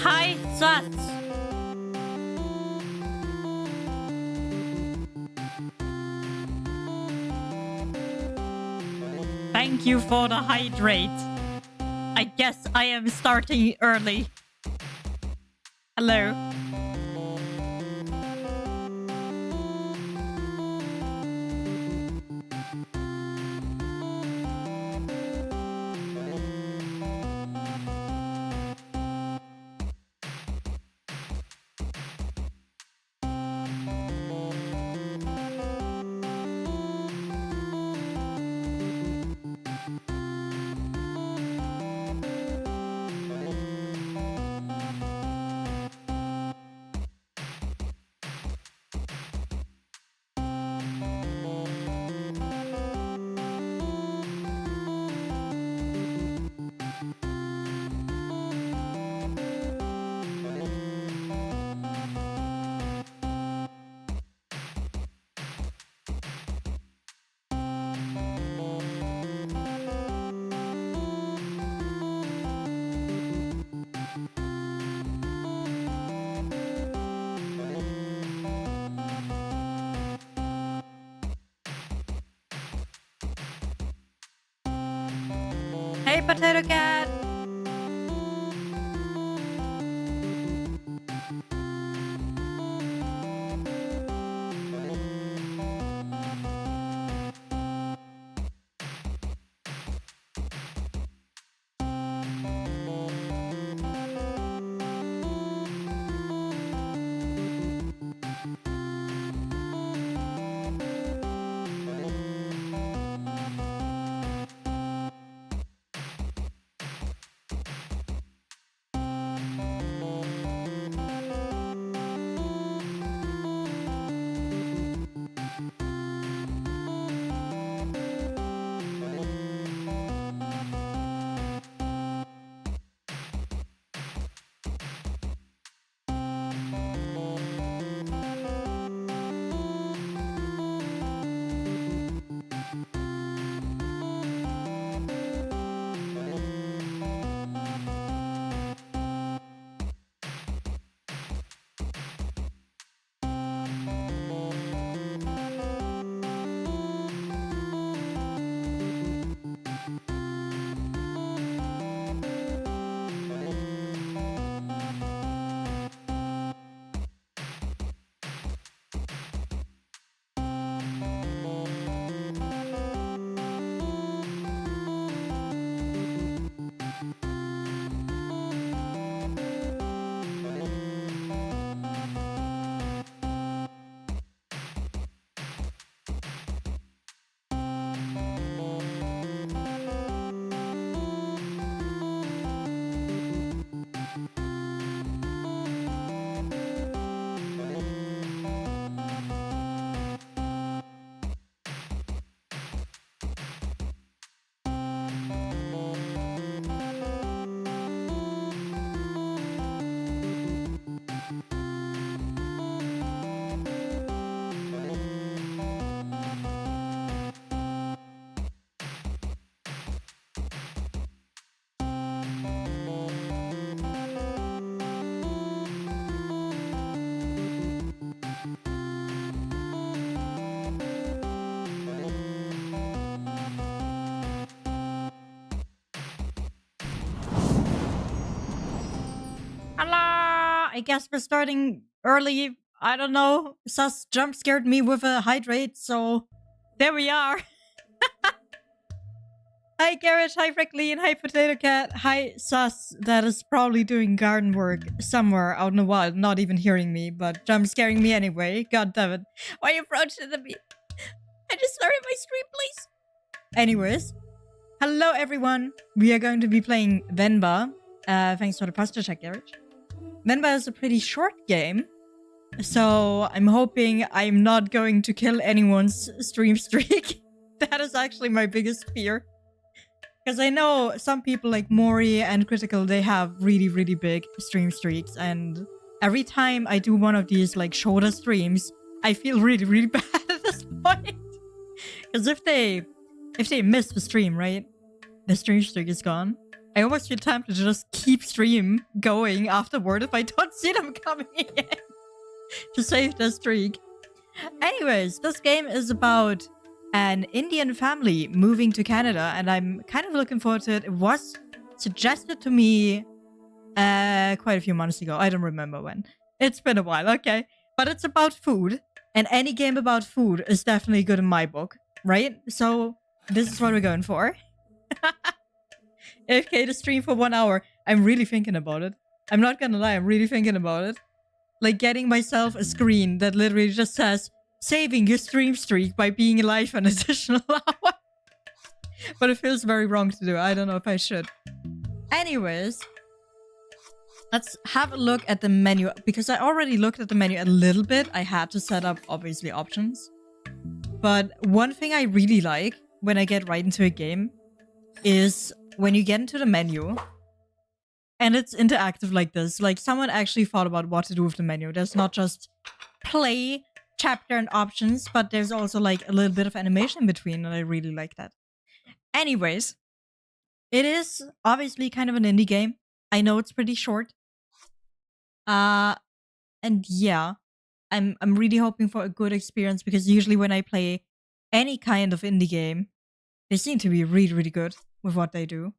Hi, Sus. Thank you for the hydrate. I guess I am starting early. Hello. Hey, Potato Cat. Hello! I guess we're starting early. I don't know. Sus jump scared me with a hydrate, so there we are. Hi Garrett, hi Freckly, hi Potato Cat, hi Sus that is probably doing garden work somewhere out in the wild, not even hearing me, but jump scaring me anyway. God damn it. Why are you approaching me? I just started my stream, please. Anyways, hello everyone. We are going to be playing Venba. Thanks for the posture check, Garrett. Venba is a pretty short game, so I'm hoping I'm not going to kill anyone's stream streak. That is actually my biggest fear. Because I know some people like Mori and Critical, they have really, really big stream streaks. And every time I do one of these like shorter streams, I feel really, really bad at this point. Because if they miss the stream, right? The stream streak is gone. I almost feel tempted to just keep stream going afterward if I don't see them coming in. To save the streak. Anyways, this game is about an Indian family moving to Canada, and I'm kind of looking forward to it. It was suggested to me quite a few months ago. I don't remember when. It's been a while, okay? But it's about food, and any game about food is definitely good in my book, right? So this is what we're going for. AFK to stream for 1 hour. I'm really thinking about it. I'm not gonna lie, I'm really thinking about it. Like getting myself a screen that literally just says, saving your stream streak by being alive an additional hour. But it feels very wrong to do. I don't know if I should. Anyways, let's have a look at the menu. Because I already looked at the menu a little bit. I had to set up, obviously, options. But one thing I really like when I get right into a game is when you get into the menu and it's interactive like this. Like, someone actually thought about what to do with the menu. There's not just play, chapter, and options, but there's also, like, a little bit of animation in between, and I really like that. Anyways, it is obviously kind of an indie game. I know it's pretty short. And yeah, I'm really hoping for a good experience, because usually when I play any kind of indie game, they seem to be really, really good with what they do.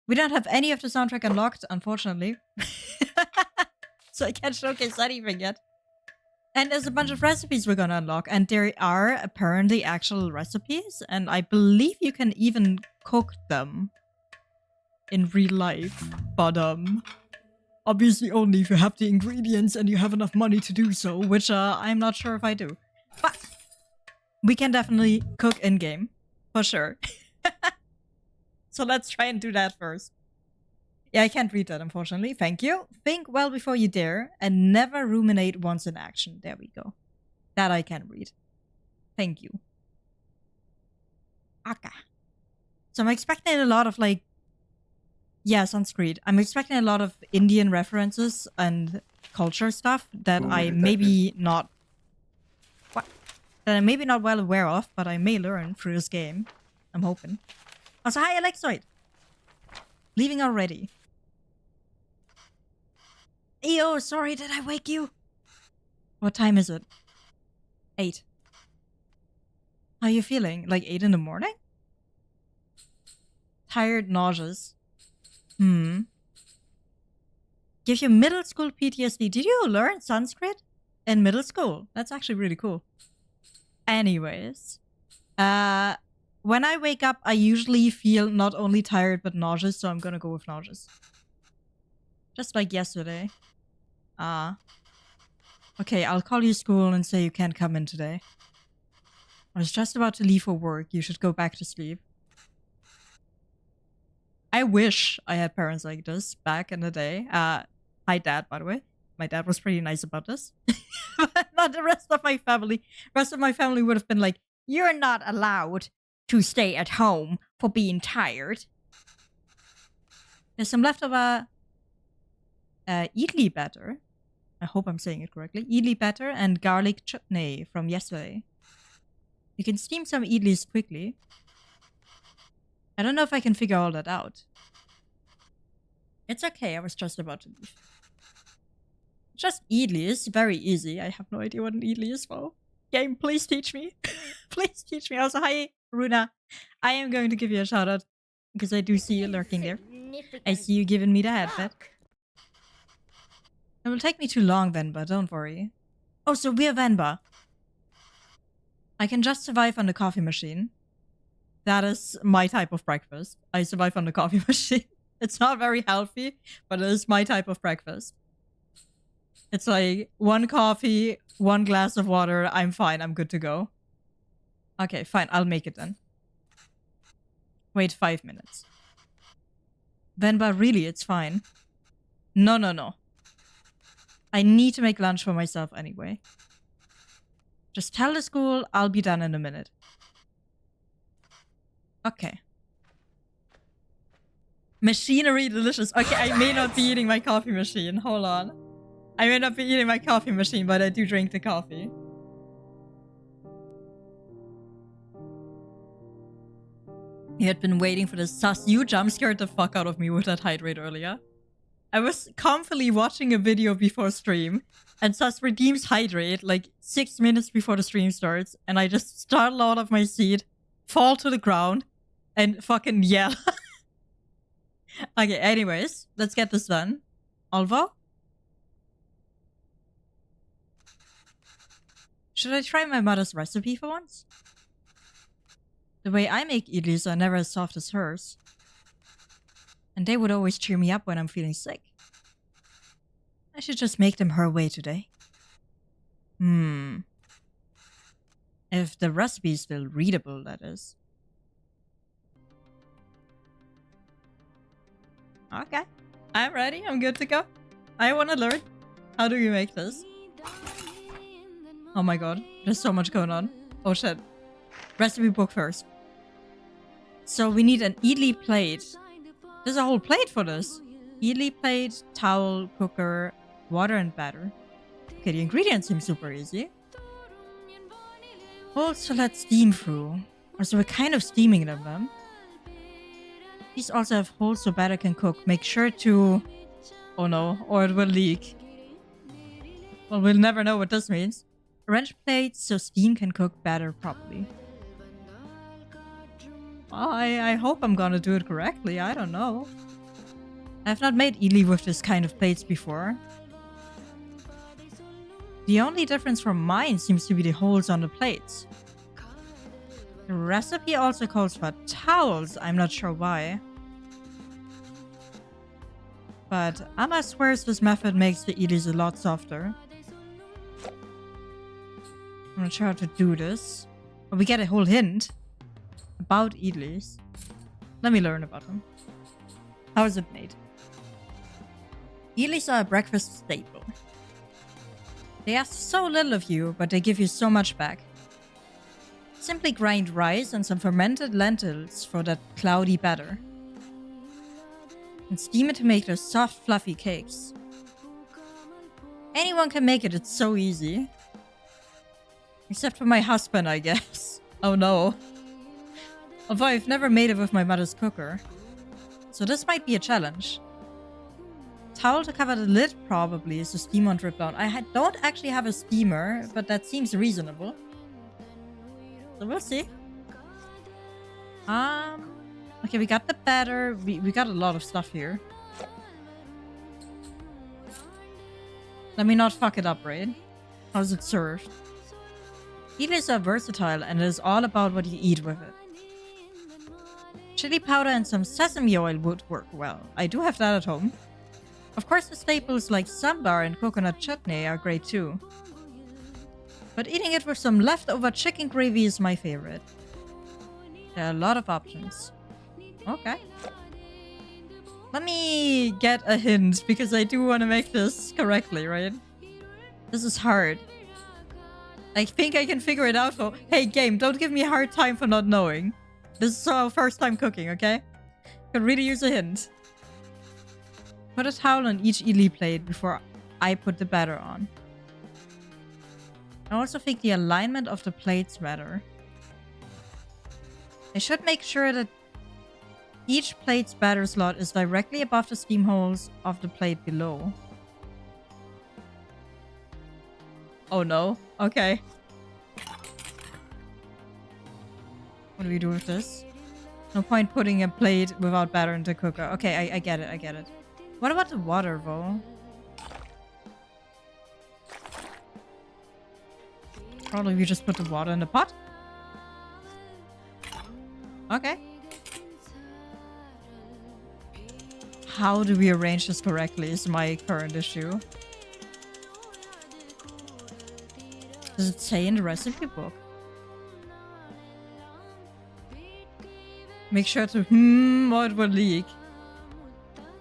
We don't have any of the soundtrack unlocked, unfortunately. So I can't showcase anything yet. And there's a bunch of recipes we're gonna unlock, and there are apparently actual recipes, and I believe you can even cook them in real life. But obviously only if you have the ingredients and you have enough money to do so, which I'm not sure if I do. But we can definitely cook in-game, for sure. So let's try and do that first. Yeah, I can't read that, unfortunately. Thank you. Think well before you dare, and never ruminate once in action. There we go. That I can read. Thank you. Okay. So I'm expecting a lot of, like... Yeah, Sanskrit. I'm expecting a lot of Indian references and culture stuff that I maybe not... What? That I'm maybe not well aware of, but I may learn through this game. I'm hoping. Also, hi, Alexoid! Leaving already. Ew, sorry, did I wake you? What time is it? 8. How are you feeling? Like 8 in the morning? Tired, nauseous. Give you middle school PTSD. Did you learn Sanskrit in middle school? That's actually really cool. Anyways. When I wake up, I usually feel not only tired, but nauseous, so I'm gonna go with nauseous. Just like yesterday. Okay, I'll call you school and say you can't come in today. I was just about to leave for work. You should go back to sleep. I wish I had parents like this back in the day. Hi, Dad, by the way. My dad was pretty nice about this. But not the rest of my family. The rest of my family would have been like, you're not allowed to stay at home for being tired. There's some leftover idli batter. I hope I'm saying it correctly. Idli batter and garlic chutney from yesterday. You can steam some idlis quickly. I don't know if I can figure all that out. It's okay, I was just about to leave. Just idlis, very easy. I have no idea what an idli is for. Game, please teach me. Please teach me. Also, hi, Runa. I am going to give you a shout out because I do see you lurking there. I see you giving me the headset. It will take me too long, Venba, don't worry. Oh, so we're Venba. I can just survive on the coffee machine. That is my type of breakfast. I survive on the coffee machine. It's not very healthy, but it is my type of breakfast. It's like 1 coffee, 1 glass of water. I'm fine. I'm good to go. Okay, fine. I'll make it then. Wait 5 minutes. Venba, really, it's fine. No, no, no. I need to make lunch for myself anyway. Just tell the school I'll be done in a minute. Okay. Machinery delicious. Okay, I may not be eating my coffee machine. Hold on. I may not be eating my coffee machine, but I do drink the coffee. You had been waiting for this. Sus, you jump scared the fuck out of me with that hydrate earlier. I was comfortably watching a video before stream, and Sus redeems hydrate like 6 minutes before the stream starts, and I just startle out of my seat, fall to the ground, and fucking yell. Okay, anyways, let's get this done. Alva? Should I try my mother's recipe for once? The way I make idlis are never as soft as hers. And they would always cheer me up when I'm feeling sick. I should just make them her way today. If the recipe is still readable, that is. Okay. I'm ready. I'm good to go. I want to learn. How do you make this? Oh my god. There's so much going on. Oh shit. Recipe book first. So we need an idli plate. There's a whole plate for this. Idli plate, towel, cooker, water and batter. Okay, the ingredients seem super easy. Also, let's steam through. So we're kind of steaming them. These also have holes so batter can cook. Make sure to... Oh no, or it will leak. Well, we'll never know what this means. Arrange plates so steam can cook batter properly. Well, I hope I'm gonna do it correctly. I don't know. I've not made idli with this kind of plates before. The only difference from mine seems to be the holes on the plates. The recipe also calls for towels. I'm not sure why. But Amma swears this method makes the idlis a lot softer. I'm not sure how to do this. But we get a whole hint about idlis. Let me learn about them. How is it made? Idlis are a breakfast staple. They ask so little of you, but they give you so much back. Simply grind rice and some fermented lentils for that cloudy batter. And steam it to make those soft, fluffy cakes. Anyone can make it, it's so easy. Except for my husband, I guess. Oh no. Although I've never made it with my mother's cooker. So this might be a challenge. Towel to cover the lid, probably, so steam won't drip down. I don't actually have a steamer, but that seems reasonable. So we'll see. Okay, we got the batter. We got a lot of stuff here. Let me not fuck it up, right? How's it served? Idlis are versatile, and it is all about what you eat with it. Chili powder and some sesame oil would work well. I do have that at home. Of course, the staples like sambar and coconut chutney are great too. But eating it with some leftover chicken gravy is my favorite. There are a lot of options. Okay. Let me get a hint, because I do want to make this correctly, right? This is hard. I think I can figure it out for... Hey, game, don't give me a hard time for not knowing. This is our first time cooking, okay? Could really use a hint. Put a towel on each idli plate before I put the batter on. I also think the alignment of the plates matter. I should make sure that each plate's batter slot is directly above the steam holes of the plate below. Oh no. Okay. What do we do with this? No point putting a plate without batter in the cooker. Okay, I get it, I get it. What about the water, though? Probably we just put the water in the pot. Okay. How do we arrange this correctly is my current issue. Does it say in the recipe book? Make sure to or it will leak.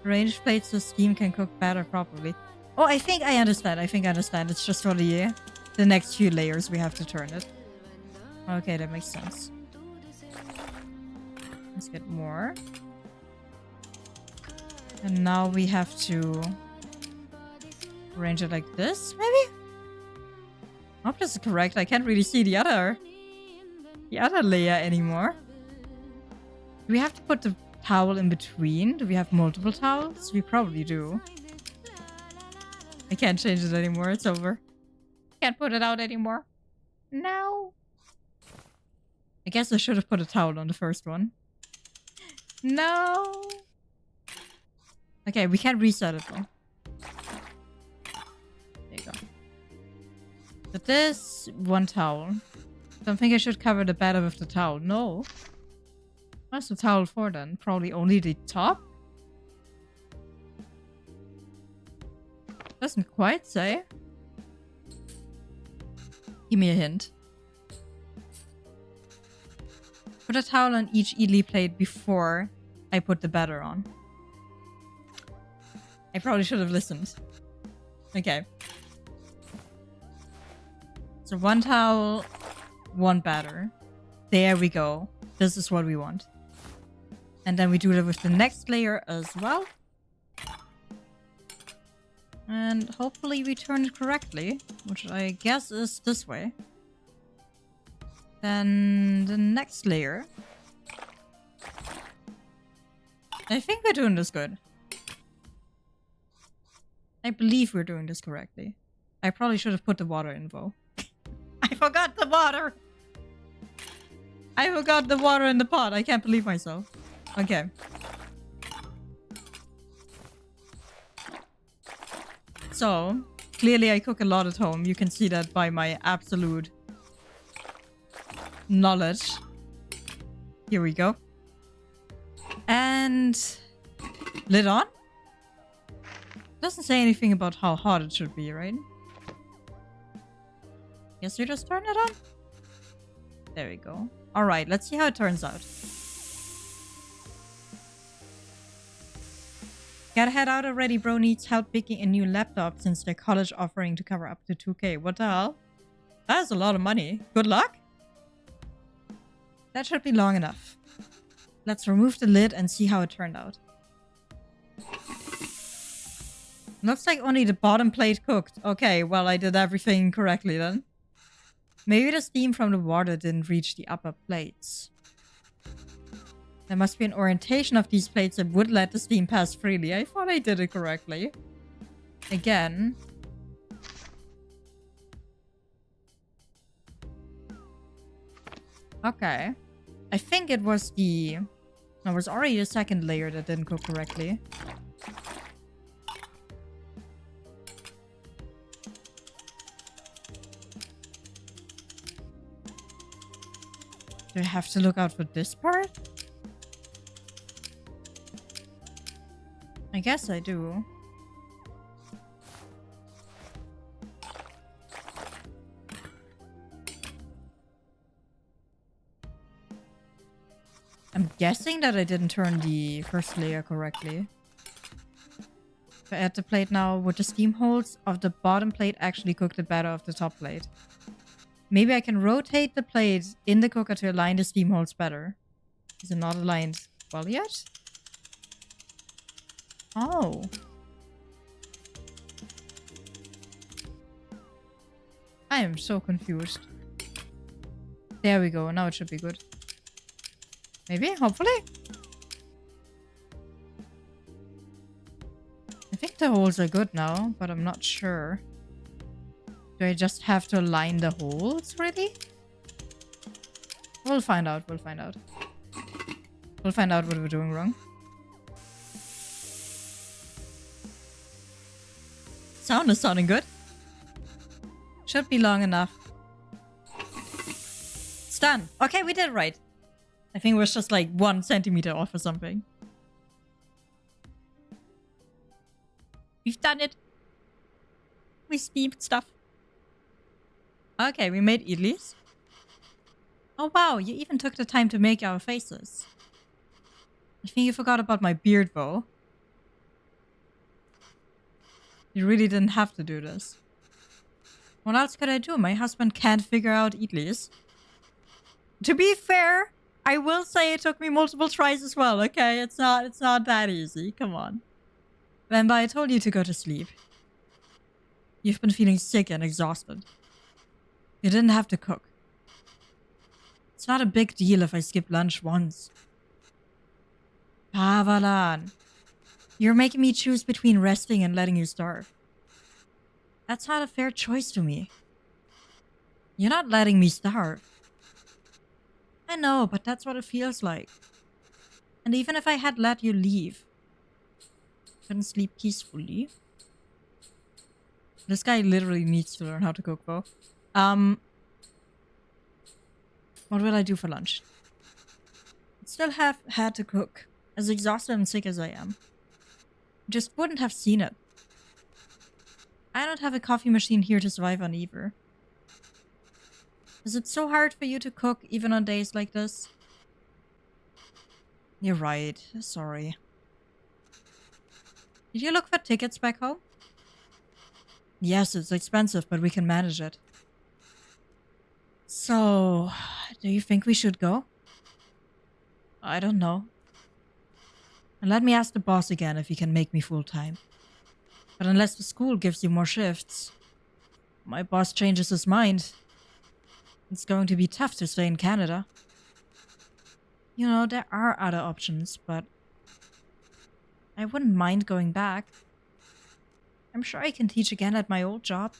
Arrange plates so steam can cook batter properly. Oh, I think I understand. I think I understand. It's just for the next few layers we have to turn it. Okay, that makes sense. Let's get more. And now we have to arrange it like this, maybe? I hope this is correct. I can't really see the other layer anymore. Do we have to put the towel in between? Do we have multiple towels? We probably do. I can't change it anymore. It's over. Can't put it out anymore. No. I guess I should have put a towel on the first one. No. Okay, we can't reset it though. There you go. But this one towel. Don't think I should cover the bottom of the towel. No. What's the towel for then? Probably only the top? Doesn't quite say. Give me a hint. Put a towel on each idli plate before I put the batter on. I probably should have listened. Okay. So one towel, one batter. There we go. This is what we want. And then we do that with the next layer as well. And hopefully we turn it correctly, which I guess is this way. Then the next layer. I think we're doing this good. I believe we're doing this correctly. I probably should have put the water in though. I forgot the water! I forgot the water in the pot. I can't believe myself. Okay. So, clearly I cook a lot at home. You can see that by my absolute knowledge. Here we go. And lid on? Doesn't say anything about how hot it should be, right? Guess you just turn it on. There we go. Alright, let's see how it turns out. Gotta head out already, bro. Needs help picking a new laptop since their college offering to cover up to 2K. What the hell? That's a lot of money. Good luck. That should be long enough. Let's remove the lid and see how it turned out. Looks like only the bottom plate cooked. Okay, well I did everything correctly then. Maybe the steam from the water didn't reach the upper plates. There must be an orientation of these plates that would let the steam pass freely. I thought I did it correctly. Again. Okay. I think it was the... No, it was already the second layer that didn't cook correctly. Do I have to look out for this part? I guess I do. I'm guessing that I didn't turn the first layer correctly. If I add the plate now, would the steam holes of the bottom plate actually cook the batter of the top plate? Maybe I can rotate the plate in the cooker to align the steam holes better. Is it not aligned well yet? Oh. I am so confused. There we go. Now it should be good. Maybe? Hopefully? I think the holes are good now, but I'm not sure. Do I just have to align the holes, really? We'll find out. We'll find out. We'll find out what we're doing wrong. Sound is sounding good. Should be long enough. It's done. Okay, we did it right. I think it was just like 1 centimeter off or something. We've done it. We steamed stuff. Okay, we made idlis. Oh wow, you even took the time to make our faces. I think you forgot about my beard though. You really didn't have to do this. What else could I do? My husband can't figure out idlis. To be fair, I will say it took me multiple tries as well, okay? It's not that easy. Come on. Venba, I told you to go to sleep. You've been feeling sick and exhausted. You didn't have to cook. It's not a big deal if I skip lunch once. Havalan. You're making me choose between resting and letting you starve. That's not a fair choice to me. You're not letting me starve. I know, but that's what it feels like. And even if I had let you leave, I couldn't sleep peacefully. This guy literally needs to learn how to cook, though. What will I do for lunch? I still have had to cook, as exhausted and sick as I am. Just wouldn't have seen it. I don't have a coffee machine here to survive on either. Is it so hard for you to cook even on days like this? You're right. Sorry. Did you look for tickets back home? Yes, it's expensive, but we can manage it. So, do you think we should go? I don't know. And let me ask the boss again if he can make me full-time. But unless the school gives you more shifts, my boss changes his mind. It's going to be tough to stay in Canada. You know, there are other options, but I wouldn't mind going back. I'm sure I can teach again at my old job.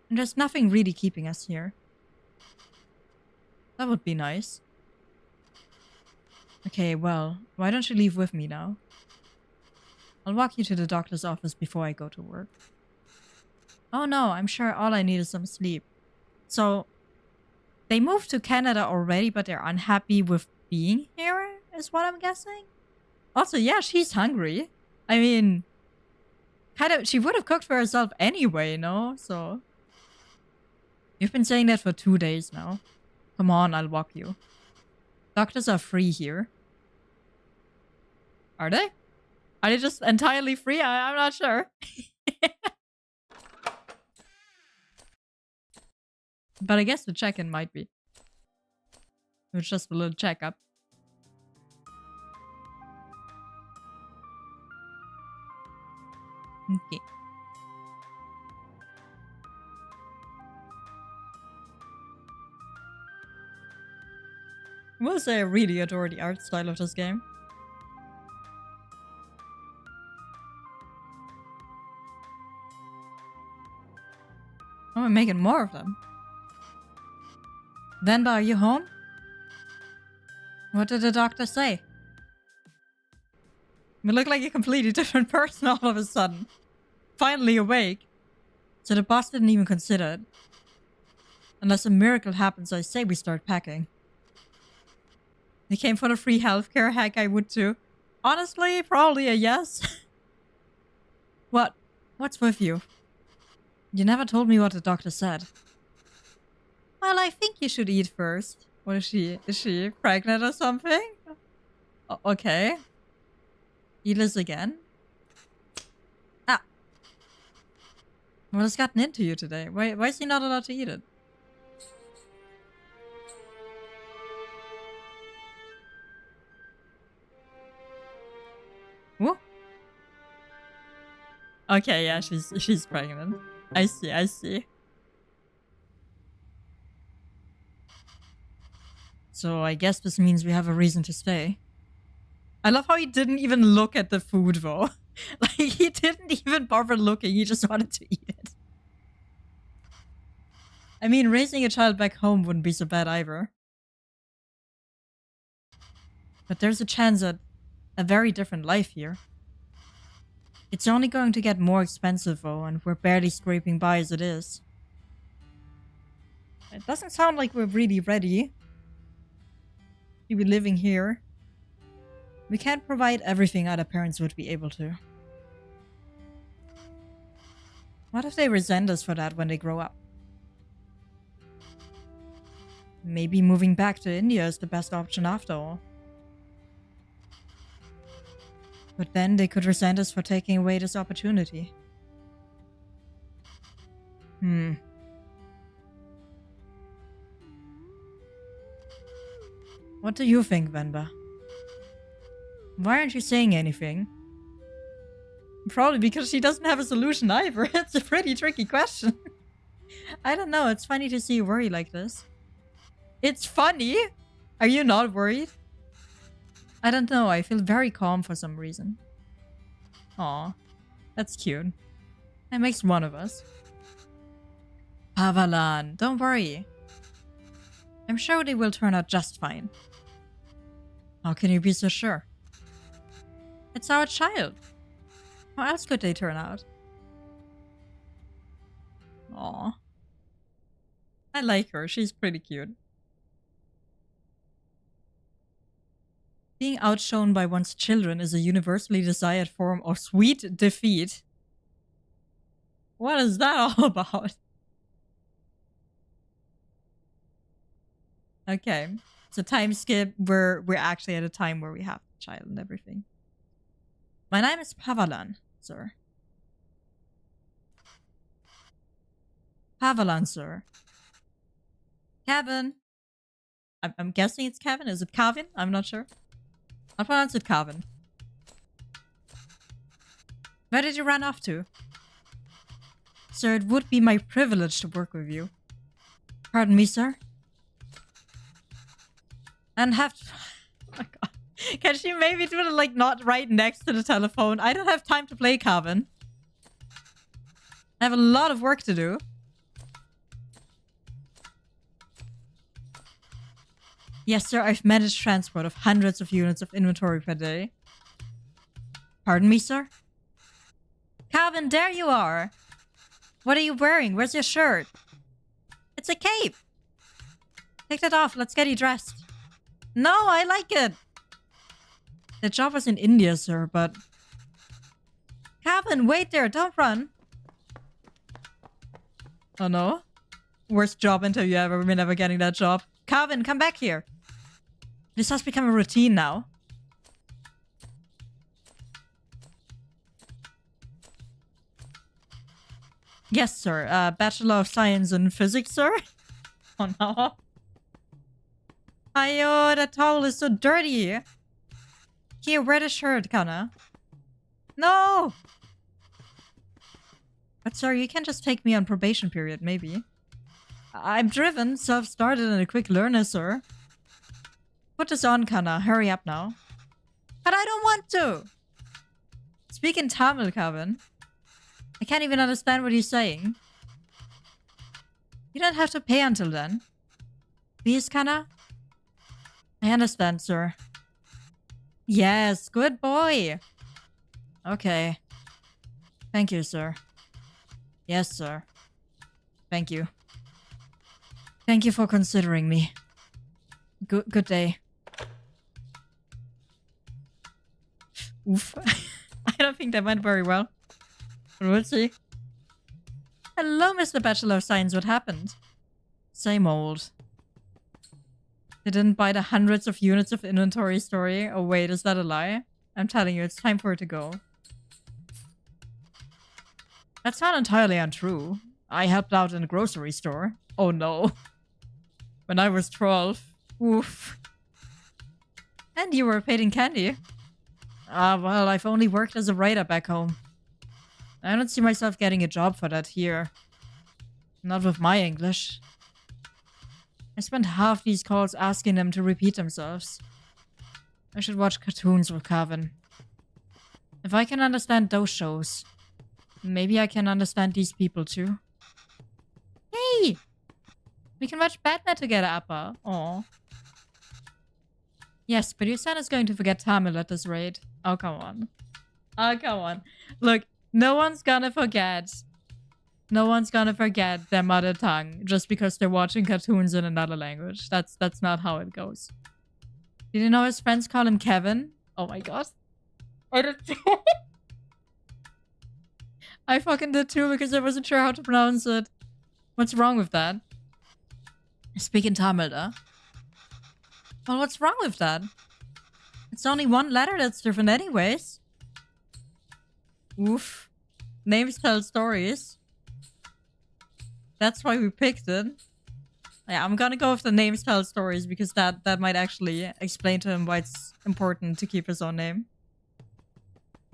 And there's nothing really keeping us here. That would be nice. Okay, well, why don't you leave with me now? I'll walk you to the doctor's office before I go to work. Oh no, I'm sure all I need is some sleep. So, they moved to Canada already, but they're unhappy with being here, is what I'm guessing? Also, yeah, she's hungry. I mean, she would have cooked for herself anyway, no? So, you've been saying that for 2 days now. Come on, I'll walk you. Doctors are free here. Are they? Are they just entirely free? I'm not sure. But I guess the check-in might be. It's just a little checkup. Okay. I will say I really adore the art style of this game. Oh, I'm making more of them. Venba, are you home? What did the doctor say? You look like a completely different person all of a sudden. Finally awake. So the boss didn't even consider it. Unless a miracle happens, I say we start packing. They came for the free healthcare, heck, I would too. Honestly, probably a yes. What? What's with you? You never told me what the doctor said. Well, I think you should eat first. What is she? Is she pregnant or something? Okay. Eat this again. Ah. What has gotten into you today? Why is he not allowed to eat it? Whoa. Okay, yeah, she's pregnant. I see. So I guess this means we have a reason to stay. I love how he didn't even look at the food though. Like, he didn't even bother looking, he just wanted to eat it. I mean, raising a child back home wouldn't be so bad either. But there's a chance at a very different life here. It's only going to get more expensive though, and we're barely scraping by as it is. It doesn't sound like we're really ready to be living here. We can't provide everything other parents would be able to. What if they resent us for that when they grow up? Maybe moving back to India is the best option after all. But then they could resent us for taking away this opportunity. What do you think, Venba? Why aren't you saying anything? Probably because she doesn't have a solution either. It's a pretty tricky question. I don't know, it's funny to see you worry like this. It's funny? Are you not worried? I don't know, I feel very calm for some reason. Aw, that's cute. That makes one of us. Pavalan, don't worry. I'm sure they will turn out just fine. How can you be so sure? It's our child. How else could they turn out? Aw. I like her, she's pretty cute. Being outshone by one's children is a universally desired form of sweet defeat. What is that all about? Okay. It's a time skip where we're actually at a time where we have the child and everything. My name is Pavalan, sir. Pavalan, sir. Kevin. I'm guessing it's Kevin. Is it Kevin? I'm not sure. I'll pronounce it Kevin. Where did you run off to? Sir, it would be my privilege to work with you. Pardon me, sir? And have to... Oh my god. Can she maybe do it, like, not right next to the telephone? I don't have time to play Kevin. I have a lot of work to do. Yes, sir, I've managed transport of hundreds of units of inventory per day. Pardon me, sir? Calvin, there you are! What are you wearing? Where's your shirt? It's a cape! Take that off, let's get you dressed. No, I like it! The job was in India, sir, but... Calvin, wait there, don't run! Oh no? Worst job interview ever, we're never getting that job. Calvin, come back here! This has become a routine now. Yes, sir. Bachelor of Science in Physics, sir? Oh no. Ayo, that towel is so dirty. Here, wear the shirt, Kana. No! But sir, you can just take me on probation period, maybe. I'm driven, self-started and a quick learner, sir. Put this on, Kana. Hurry up now. But I don't want to! Speak in Tamil, Kevin. I can't even understand what you're saying. You don't have to pay until then. Please, Kana? I understand, sir. Yes, good boy. Okay. Thank you, sir. Yes, sir. Thank you. Thank you for considering me. Good day. Oof. I don't think that went very well. But we'll see. Hello, Mr. Bachelor of Science. What happened? Same old. They didn't buy the hundreds of units of inventory story. Oh wait, is that a lie? I'm telling you, it's time for it to go. That's not entirely untrue. I helped out in a grocery store. Oh no. When I was 12. Oof. And you were paid in candy. Well, I've only worked as a writer back home. I don't see myself getting a job for that here. Not with my English. I spent half these calls asking them to repeat themselves. I should watch cartoons with Kevin. If I can understand those shows, maybe I can understand these people too. Hey! We can watch Batman together, Appa. Aw. Yes, but your son is going to forget Tamil at this rate. Oh, come on. Oh, come on. Look, no one's gonna forget. No one's gonna forget their mother tongue just because they're watching cartoons in another language. That's not how it goes. Did you know his friends call him Kevin? Oh my god. I did too. I fucking did too because I wasn't sure how to pronounce it. What's wrong with that? Speak in Tamil, huh? Well, what's wrong with that? It's only one letter that's different anyways. Oof. Names tell stories. That's why we picked it. Yeah, I'm gonna go with the names tell stories because that might actually explain to him why it's important to keep his own name.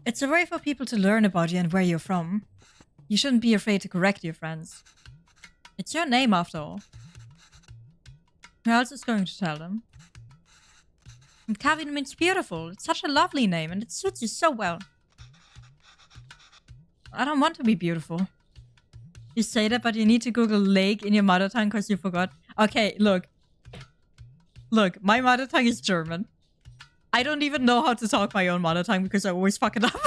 It's a way for people to learn about you and where you're from. You shouldn't be afraid to correct your friends. It's your name after all. Who else is going to tell them? And Kevin means beautiful. It's such a lovely name and it suits you so well. I don't want to be beautiful. You say that, but you need to Google lake in your mother tongue because you forgot. Okay, look. Look, my mother tongue is German. I don't even know how to talk my own mother tongue because I always fuck it up.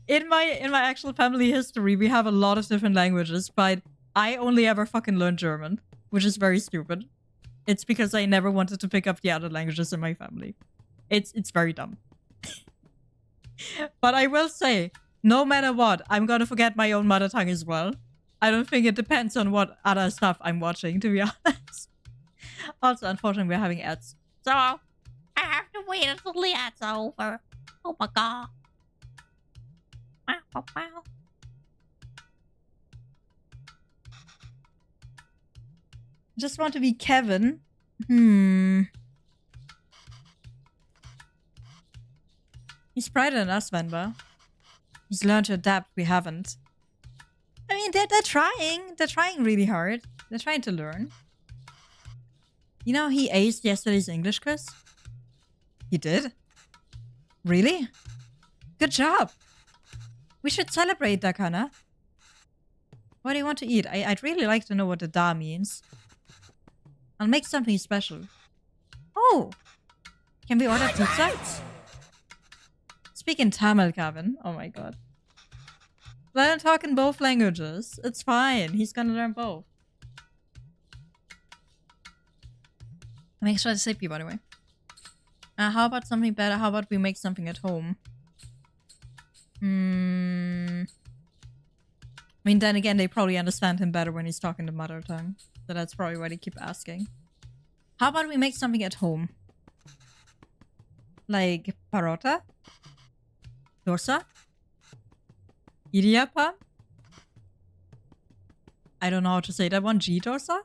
in my actual family history, we have a lot of different languages, but I only ever fucking learned German, which is very stupid. It's because I never wanted to pick up the other languages in my family. It's very dumb. But I will say, no matter what, I'm gonna forget my own mother tongue as well. I don't think it depends on what other stuff I'm watching, to be honest. Also, unfortunately, we're having ads. So, I have to wait until the ads are over. Oh my god. Wow, wow, wow. Just want to be Kevin. He's brighter than us, Venba. He's learned to adapt. We haven't. I mean, they're trying. They're trying really hard. They're trying to learn. You know, he aced yesterday's English quiz. He did? Really? Good job. We should celebrate, Dakana. What do you want to eat? I'd really like to know what the da means. I'll make something special. Oh! Can we order pizza? Speak in Tamil, Kevin. Oh my god. Let him talk in both languages. It's fine. He's gonna learn both. Make sure to sleepy, by the way. How about something better? How about we make something at home? I mean, then again, they probably understand him better when he's talking the mother tongue. So that's probably why they keep asking. How about we make something at home? Like parota? Dosa? Idiapa? I don't know how to say that one. G dosa?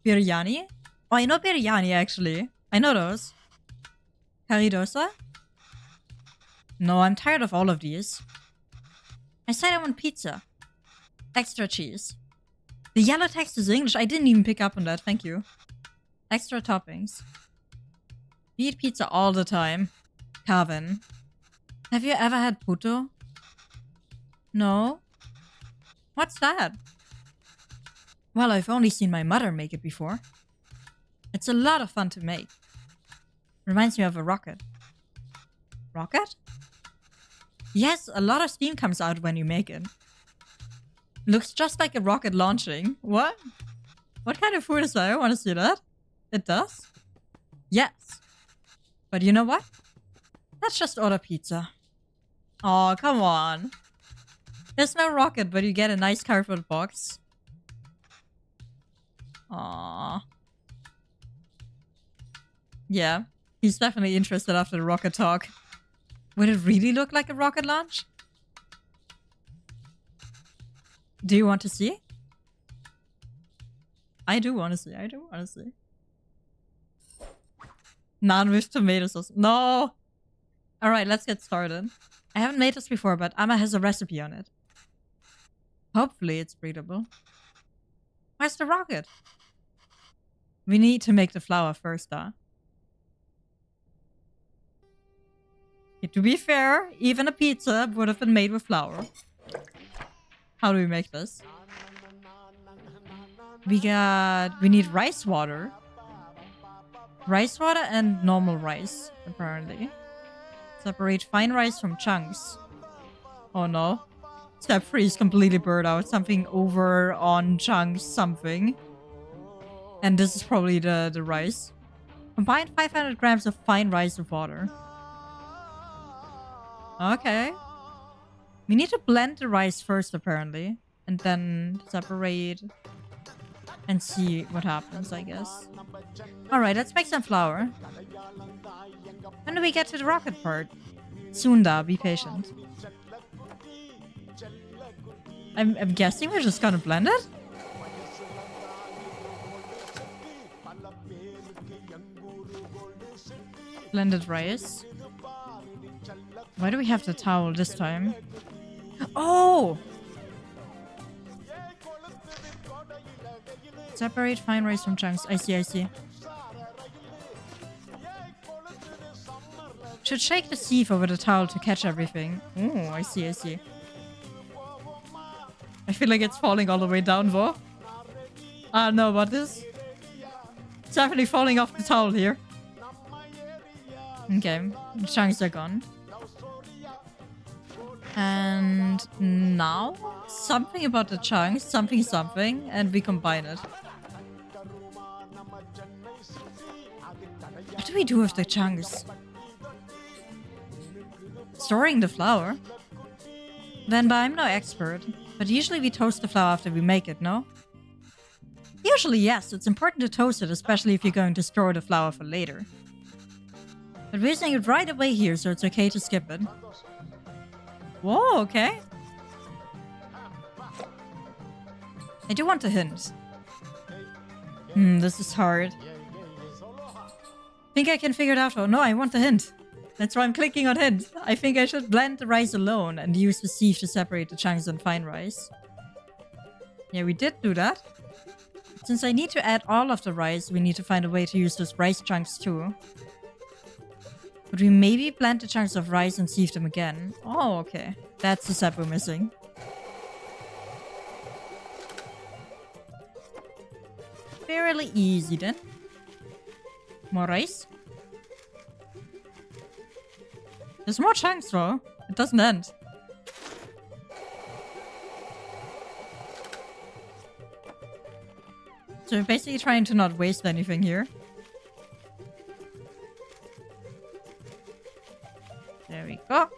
Biryani? Oh, I know biryani actually. I know those. Curry dosa? No, I'm tired of all of these. I said I want pizza. Extra cheese. The yellow text is English. I didn't even pick up on that. Thank you. Extra toppings. We eat pizza all the time. Kevin. Have you ever had puto? No? What's that? Well, I've only seen my mother make it before. It's a lot of fun to make. Reminds me of a rocket. Rocket? Yes, a lot of steam comes out when you make it. Looks just like a rocket launching. What? What kind of food is that? I want to see that. It does? Yes. But you know what? Let's just order pizza. Oh, come on. There's no rocket, but you get a nice cardboard box. Aww. Yeah, he's definitely interested after the rocket talk. Would it really look like a rocket launch? Do you want to see? I do want to see. I do want to see. Naan with tomato sauce. No! Alright, let's get started. I haven't made this before, but Amma has a recipe on it. Hopefully it's breathable. Where's the rocket? We need to make the flour first, though. To be fair, even a pizza would have been made with flour. How do we make this? We need rice water. Rice water and normal rice, apparently. Separate fine rice from chunks. Oh no. Step 3 is completely blurred out. Something over on chunks something. And this is probably the rice. Combine 500 grams of fine rice with water. Okay. We need to blend the rice first, apparently. And then separate and see what happens, I guess. Alright, let's make some flour. When do we get to the rocket part? Soon, da. Be patient. I'm guessing we're just gonna blend it? Blended rice. Why do we have the towel this time? Oh! Separate fine rice from chunks. I see, I see. Should shake the sieve over the towel to catch everything. Oh, I see, I see. I feel like it's falling all the way down, though. I don't know about this. It's definitely falling off the towel here. Okay, the chunks are gone. And now, something about the chunks, something, and we combine it. What do we do with the chunks? Storing the flour? Venba, I'm no expert, but usually we toast the flour after we make it, no? Usually, yes, it's important to toast it, especially if you're going to store the flour for later. But we're using it right away here, so it's okay to skip it. Whoa, okay. I do want a hint. This is hard. Think I can figure it out? Oh no, I want the hint. That's why I'm clicking on hint. I think I should blend the rice alone and use the sieve to separate the chunks and fine rice. Yeah, we did do that. Since I need to add all of the rice, we need to find a way to use those rice chunks too. Would we maybe blend the chunks of rice and sieve them again? Oh, okay. That's the step we're missing. Fairly easy then. More rice. There's more chunks though. It doesn't end. So we're basically trying to not waste anything here. There we go.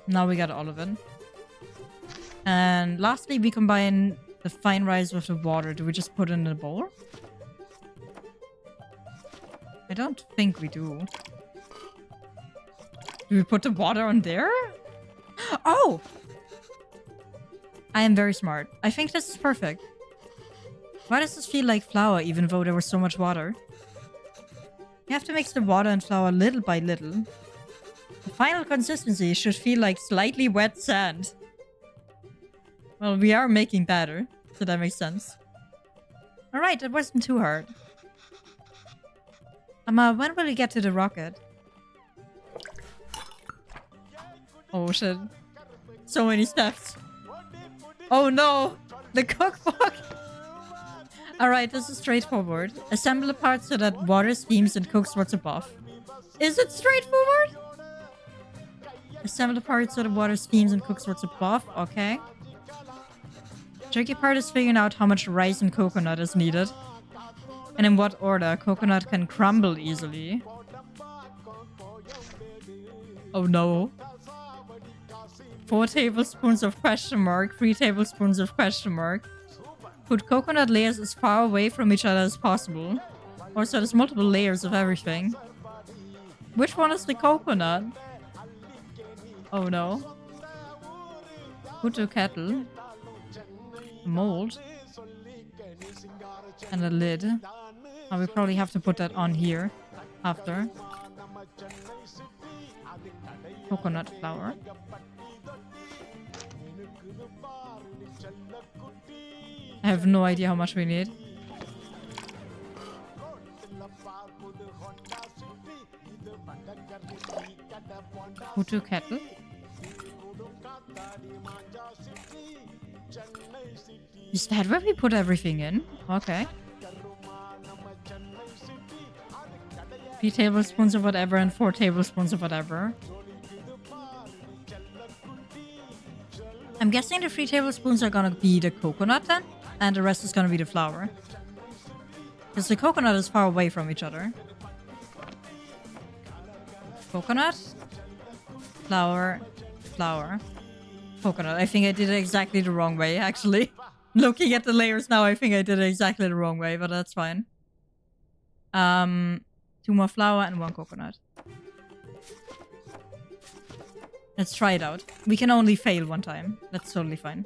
Now we got all of it. And lastly, we combine the fine rice with the water. Do we just put it in a bowl? I don't think we do. Do we put the water on there? Oh! I am very smart. I think this is perfect. Why does this feel like flour even though there was so much water? You have to mix the water and flour little by little. The final consistency should feel like slightly wet sand. Well, we are making batter, so that makes sense. Alright, that wasn't too hard. When will we get to the rocket? Oh shit. So many steps. Oh no! The cookbook! Alright, this is straightforward. Assemble the parts so that water steams and cooks what's above. Is it straightforward? Assemble the parts so the water steams and cooks what's above. Okay. Tricky part is figuring out how much rice and coconut is needed. And in what order. Coconut can crumble easily. Oh no. 4 tablespoons of question mark. 3 tablespoons of question mark. Put coconut layers as far away from each other as possible. Or so there's multiple layers of everything. Which one is the coconut? Oh no. Put the kettle. A mold. And a lid. Oh, we probably have to put that on here. After. Coconut flour. I have no idea how much we need. Put kettle. Is that where we put everything in? Okay. 3 tablespoons of whatever and 4 tablespoons of whatever. I'm guessing the 3 tablespoons are gonna be the coconut then? And the rest is gonna be the flour. Because the coconut is far away from each other. Coconut. Flour. Flour. Coconut. I think I did it exactly the wrong way, actually. Looking at the layers now, I think I did it exactly the wrong way, but that's fine. 2 more flour and 1 coconut. Let's try it out. We can only fail 1 time. That's totally fine.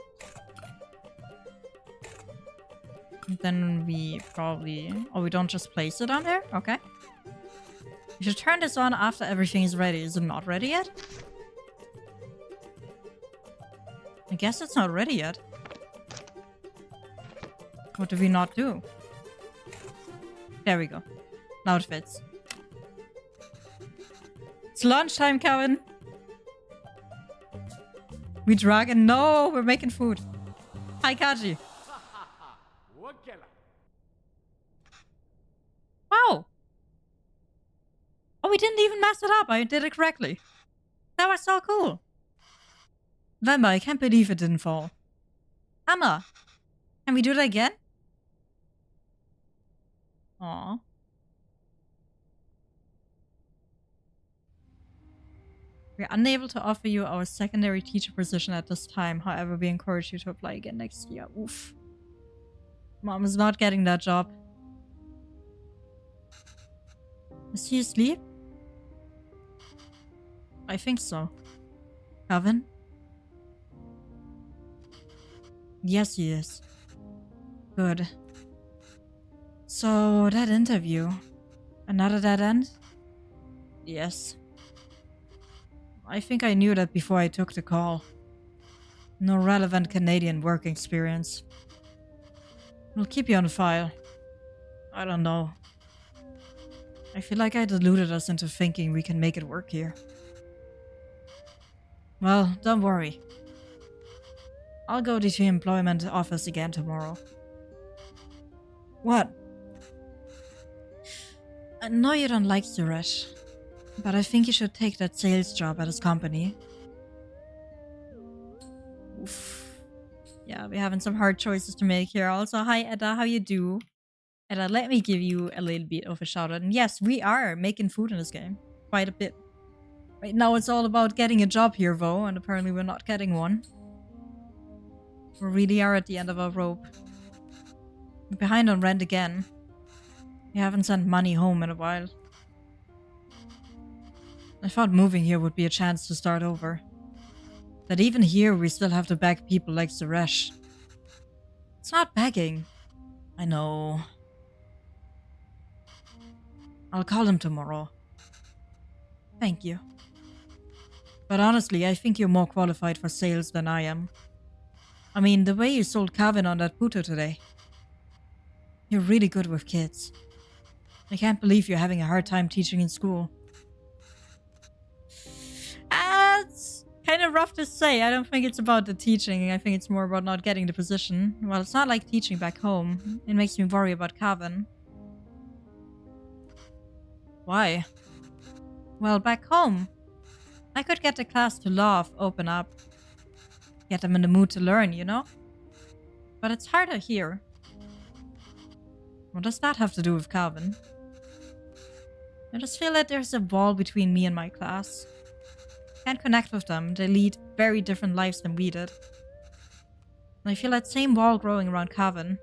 Then we probably... Oh, we don't just place it on there? Okay. We should turn this on after everything is ready. Is it not ready yet? I guess it's not ready yet. What do we not do? There we go. Now it fits. It's lunchtime, Kevin. We dragon. No, we're making food. Hi, Kaji. Wow. Oh, we didn't even mess it up. I did it correctly. That was so cool. Venba, I can't believe it didn't fall. Hammer. Can we do that again? Aww. We're unable to offer you our secondary teacher position at this time. However, we encourage you to apply again next year. Oof. Mom is not getting that job. Is he asleep? I think so. Kevin? Yes, he is. Good. So, that interview. Another dead end? Yes. I think I knew that before I took the call. No relevant Canadian work experience. We'll keep you on file. I don't know. I feel like I deluded us into thinking we can make it work here. Well, don't worry. I'll go to the employment office again tomorrow. What? I know you don't like Suresh, but I think you should take that sales job at his company. Oof. Yeah, we're having some hard choices to make here. Also, hi Edda, how you do? Edda, let me give you a little bit of a shout out. And yes, we are making food in this game. Quite a bit. Right now it's all about getting a job here though, and apparently we're not getting one. We really are at the end of our rope. We're behind on rent again. We haven't sent money home in a while. I thought moving here would be a chance to start over. That even here we still have to beg people like Suresh. It's not begging. I know. I'll call him tomorrow. Thank you. But honestly, I think you're more qualified for sales than I am. I mean, the way you sold Kevin on that Puto today. You're really good with kids. I can't believe you're having a hard time teaching in school. It's kind of rough to say. I don't think it's about the teaching. I think it's more about not getting the position. Well, it's not like teaching back home. It makes me worry about Kevin. Why? Well, back home, I could get the class to laugh, open up. Get them in the mood to learn, you know? But it's harder here. What does that have to do with Calvin? I just feel that there's a wall between me and my class. Can't connect with them. They lead very different lives than we did. And I feel that same wall growing around Calvin.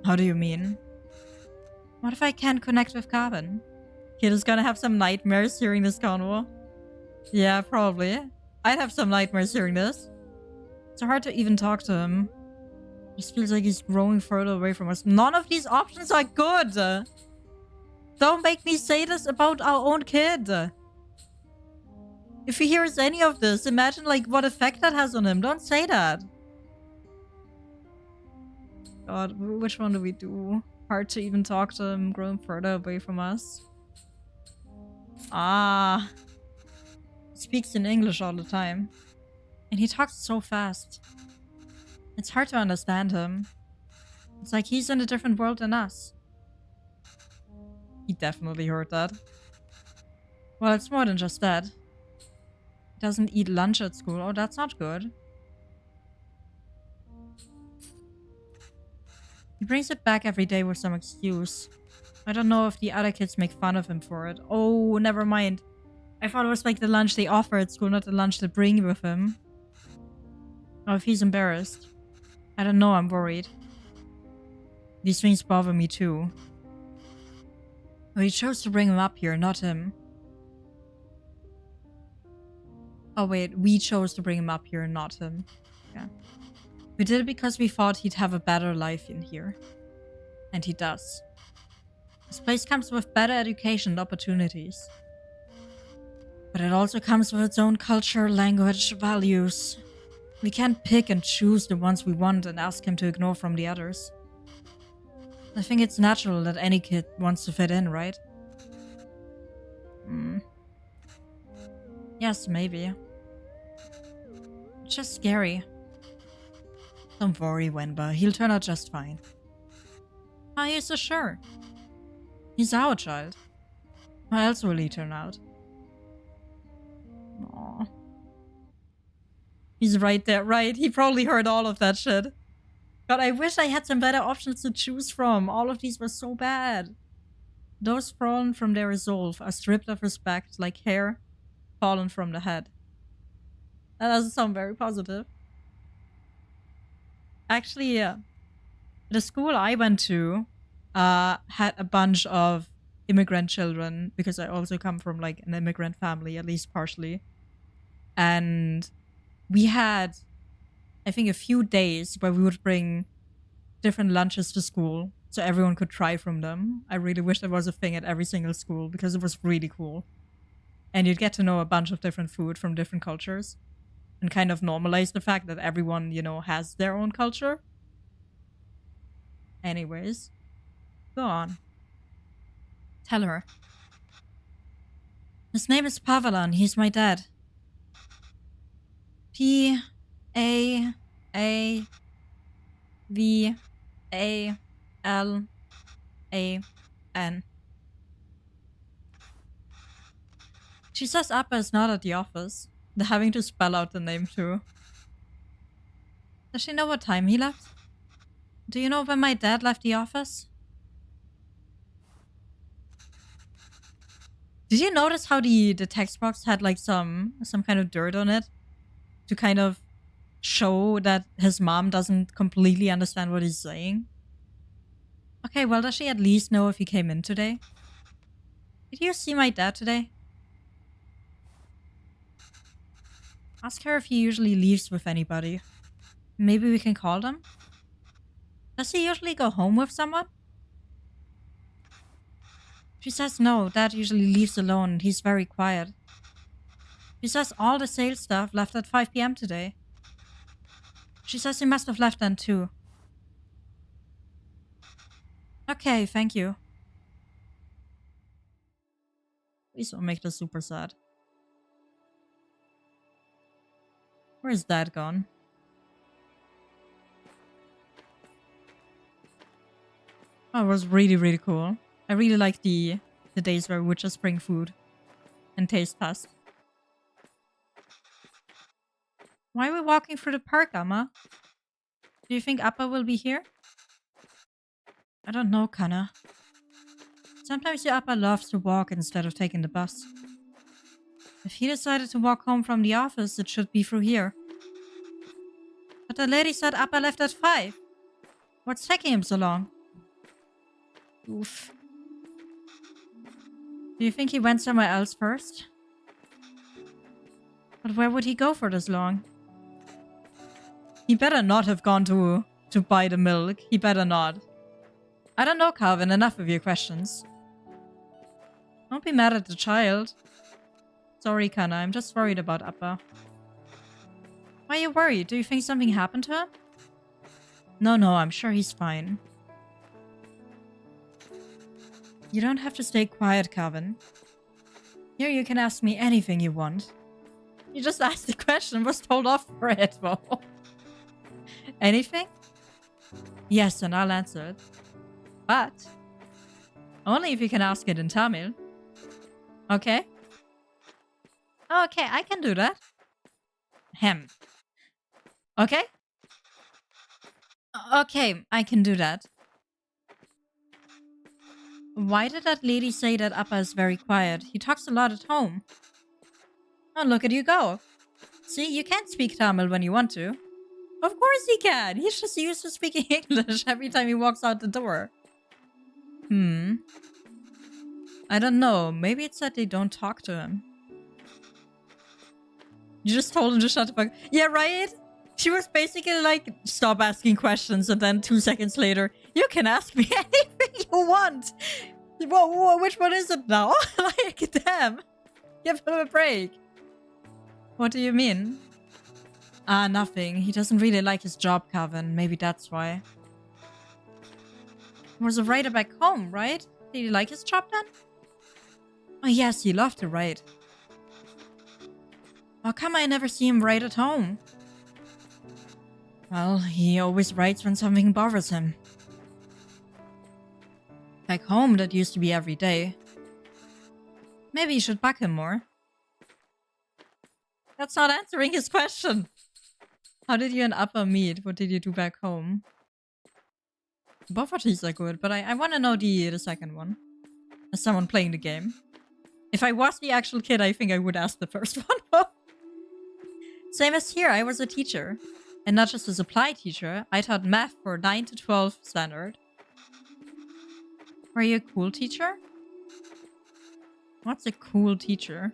How do you mean? What if I can't connect with Calvin? Kid is gonna have some nightmares hearing this convo. Yeah, probably. I'd have some nightmares hearing this. It's hard to even talk to him. It just feels like he's growing further away from us. None of these options are good! Don't make me say this about our own kid! If he hears any of this, imagine like what effect that has on him. Don't say that. God, which one do we do? Hard to even talk to him, growing further away from us. Ah. He speaks in English all the time. And he talks so fast. It's hard to understand him. It's like he's in a different world than us. He definitely heard that. Well, it's more than just that. He doesn't eat lunch at school. Oh, that's not good. He brings it back every day with some excuse. I don't know if the other kids make fun of him for it. Oh, never mind. I thought it was like the lunch they offer at school, not the lunch they bring with him. Oh, if he's embarrassed. I don't know, I'm worried. These things bother me too. Oh, he chose to bring him up here, not him. Oh wait, we chose to bring him up here, not him. Yeah. We did it because we thought he'd have a better life in here. And he does. This place comes with better education and opportunities. But it also comes with its own culture, language, values. We can't pick and choose the ones we want and ask him to ignore from the others. I think it's natural that any kid wants to fit in, right? Yes, maybe. It's just scary. Don't worry, Venba. He'll turn out just fine. How are you so sure? He's our child. How else will he turn out? Aww. He's right there, right? He probably heard all of that shit. God, I wish I had some better options to choose from. All of these were so bad. Those fallen from their resolve are stripped of respect like hair fallen from the head. That doesn't sound very positive. Actually, the school I went to had a bunch of immigrant children because I also come from like an immigrant family, at least partially. And we had, I think, a few days where we would bring different lunches to school so everyone could try from them. I really wish there was a thing at every single school because it was really cool. And you'd get to know a bunch of different food from different cultures and kind of normalize the fact that everyone, you know, has their own culture. Anyways, go on. Tell her. His name is Pavalan. He's my dad. P-A-A-V-A-L-A-N. She says Appa is not at the office. They're having to spell out the name too. Does she know what time he left? Do you know when my dad left the office? Did you notice how the text box had like some kind of dirt on it? To kind of show that his mom doesn't completely understand what he's saying? Okay, well, does she at least know if he came in today? Did you see my dad today? Ask her if he usually leaves with anybody. Maybe we can call them? Does he usually go home with someone? She says no, Dad usually leaves alone. He's very quiet. She says all the sales staff left at 5 p.m. today. She says he must have left then too. Okay, thank you. Please don't make this super sad. Where's Dad gone? Oh, it was really, really cool. I really like the days where we would just bring food and taste test. Why are we walking through the park, Amma? Do you think Appa will be here? I don't know, Kana. Sometimes your Appa loves to walk instead of taking the bus. If he decided to walk home from the office, it should be through here. But the lady said Appa left at 5. What's taking him so long? Oof. Do you think he went somewhere else first? But where would he go for this long? He better not have gone to buy the milk. He better not. I don't know, Calvin. Enough of your questions. Don't be mad at the child. Sorry, Kana. I'm just worried about Appa. Why are you worried? Do you think something happened to him? No, I'm sure he's fine. You don't have to stay quiet, Calvin. Here you can ask me anything you want. You just asked the question, was told off for it, though. Anything? Yes, and I'll answer it. But only if you can ask it in Tamil. Okay? Okay, I can do that. Okay? Okay, I can do that. Why did that lady say that Appa is very quiet? He talks a lot at home. Oh, look at you go. See, you can speak Tamil when you want to. Of course he can. He's just used to speaking English every time he walks out the door. I don't know. Maybe it's that they don't talk to him. You just told him to shut the fuck. Yeah, right? She was basically like, stop asking questions, and then 2 seconds later, you can ask me anything you want. Which one is it now? Like, damn. Give him a break. What do you mean? Ah, nothing. He doesn't really like his job, Calvin. Maybe that's why. He was a writer back home, right? Did he like his job then? Oh yes, he loved to write. How come I never see him write at home? Well, he always writes when something bothers him. Back home, that used to be every day. Maybe you should bug him more. That's not answering his question. How did you and Appa meet? What did you do back home? Both of these are good, but I want to know the second one. As someone playing the game. If I was the actual kid, I think I would ask the first one. Same as here, I was a teacher. And not just a supply teacher, I taught math for 9 to 12 standard. Were you a cool teacher? What's a cool teacher?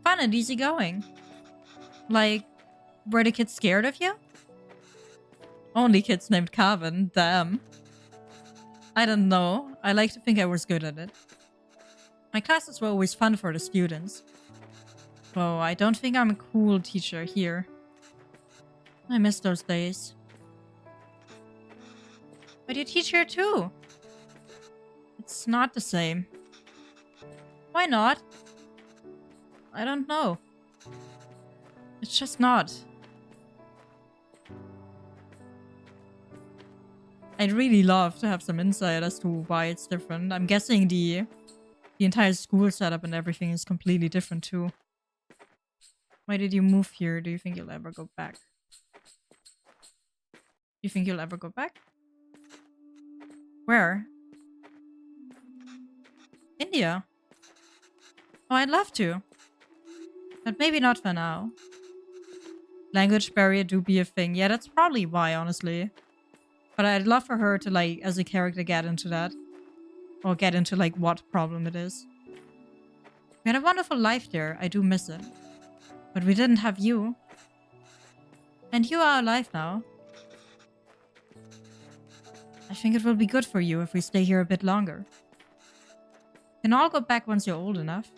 Fun and easygoing. Like, were the kids scared of you? Only kids named Calvin, damn. I don't know, I like to think I was good at it. My classes were always fun for the students. Though I don't think I'm a cool teacher here. I miss those days. But you teach here too. It's not the same. Why not? I don't know. It's just not. I'd really love to have some insight as to why it's different. I'm guessing the entire school setup and everything is completely different too. Why did you move here? Do you think you'll ever go back? You think you'll ever go back? Where? India? Oh, I'd love to. But maybe not for now. Language barrier do be a thing. Yeah, that's probably why, honestly. But I'd love for her to, like, as a character, get into that. Or get into, like, what problem it is. We had a wonderful life there. I do miss it. But we didn't have you. And you are alive now. I think it will be good for you if we stay here a bit longer. You can all go back once you're old enough.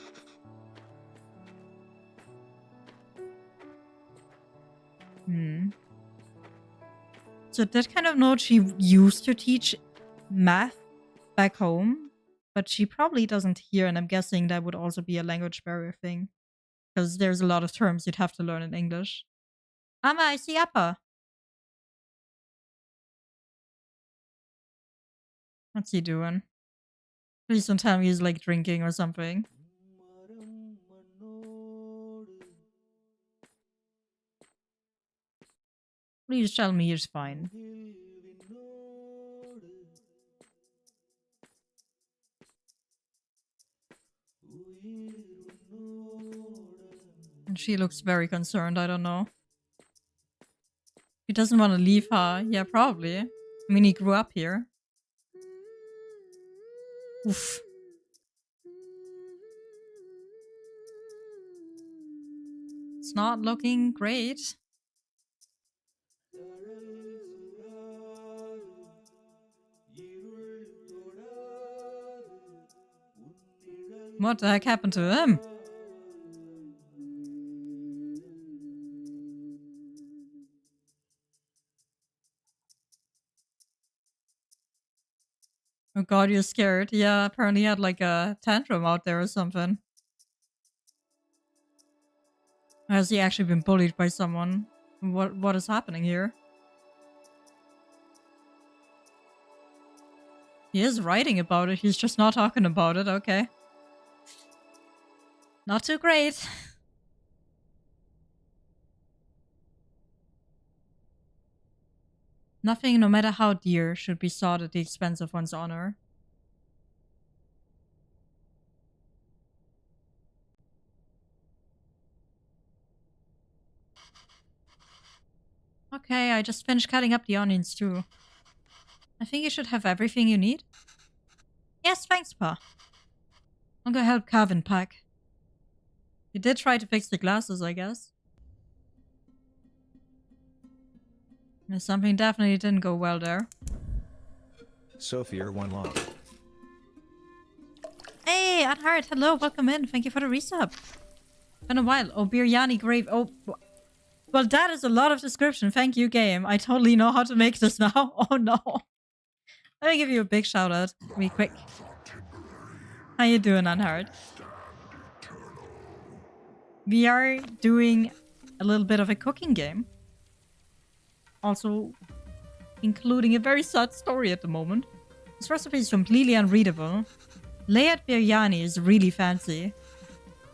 So I did kind of know she used to teach math back home, but she probably doesn't here, and I'm guessing that would also be a language barrier thing. Because there's a lot of terms you'd have to learn in English. Amma, I see Appa. What's he doing? Please don't tell me he's like drinking or something. Please tell me he's fine. And she looks very concerned, I don't know. He doesn't want to leave her. Yeah, probably. I mean, he grew up here. Oof. It's not looking great. What the heck happened to him? Oh god, you're scared. Yeah, apparently he had like a tantrum out there or something. Has he actually been bullied by someone? What is happening here? He is writing about it, he's just not talking about it, okay. Not too great. Nothing, no matter how dear, should be sought at the expense of one's honor. Okay, I just finished cutting up the onions too. I think you should have everything you need. Yes, thanks, Pa. I'll go help Calvin pack. He did try to fix the glasses, I guess. Something definitely didn't go well there. Sofeira, one love. Hey, Anhart, hello, welcome in. Thank you for the resub. Been a while. Oh, Biryani grave. Oh, well, that is a lot of description. Thank you, game. I totally know how to make this now. Oh, no. Let me give you a big shout out. Be quick. How you doing, Anhart? we are doing a little bit of a cooking game. Also including a very sad story at the moment. This recipe is completely unreadable. Layered biryani is really fancy.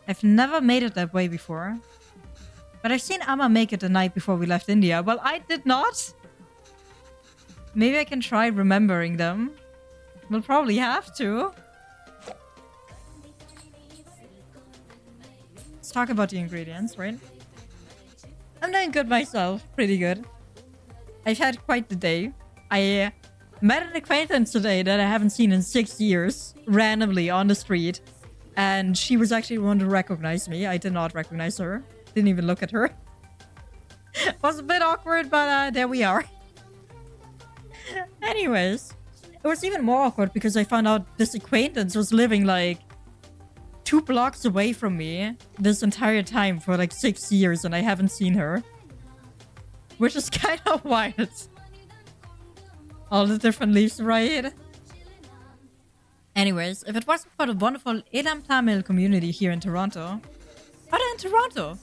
I've never made it that way before. But I've seen Amma make it the night before we left India. Well, I did not. Maybe I can try remembering them. We'll probably have to. Let's talk about the ingredients, right? I'm doing good myself. Pretty good. I've had quite the day. I met an acquaintance today that I haven't seen in 6 years. Randomly on the street. And she was actually the one to recognize me. I did not recognize her. Didn't even look at her. Was a bit awkward, but there we are. Anyways, it was even more awkward because I found out this acquaintance was living like 2 blocks away from me this entire time for like 6 years and I haven't seen her. Which is kind of wild. All the different leaves, right? Anyways, if it wasn't for the wonderful Elam Tamil community here in Toronto. Oh, they're in Toronto!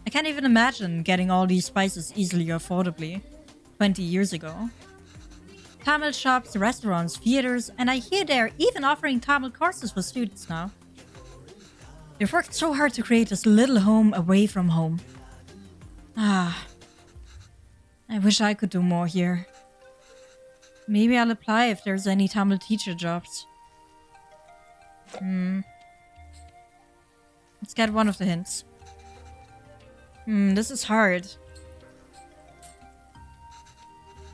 I can't even imagine getting all these spices easily or affordably 20 years ago. Tamil shops, restaurants, theaters, and I hear they're even offering Tamil courses for students now. They've worked so hard to create this little home away from home. Ah. I wish I could do more here. Maybe I'll apply if there's any Tamil teacher jobs. Let's get one of the hints. This is hard.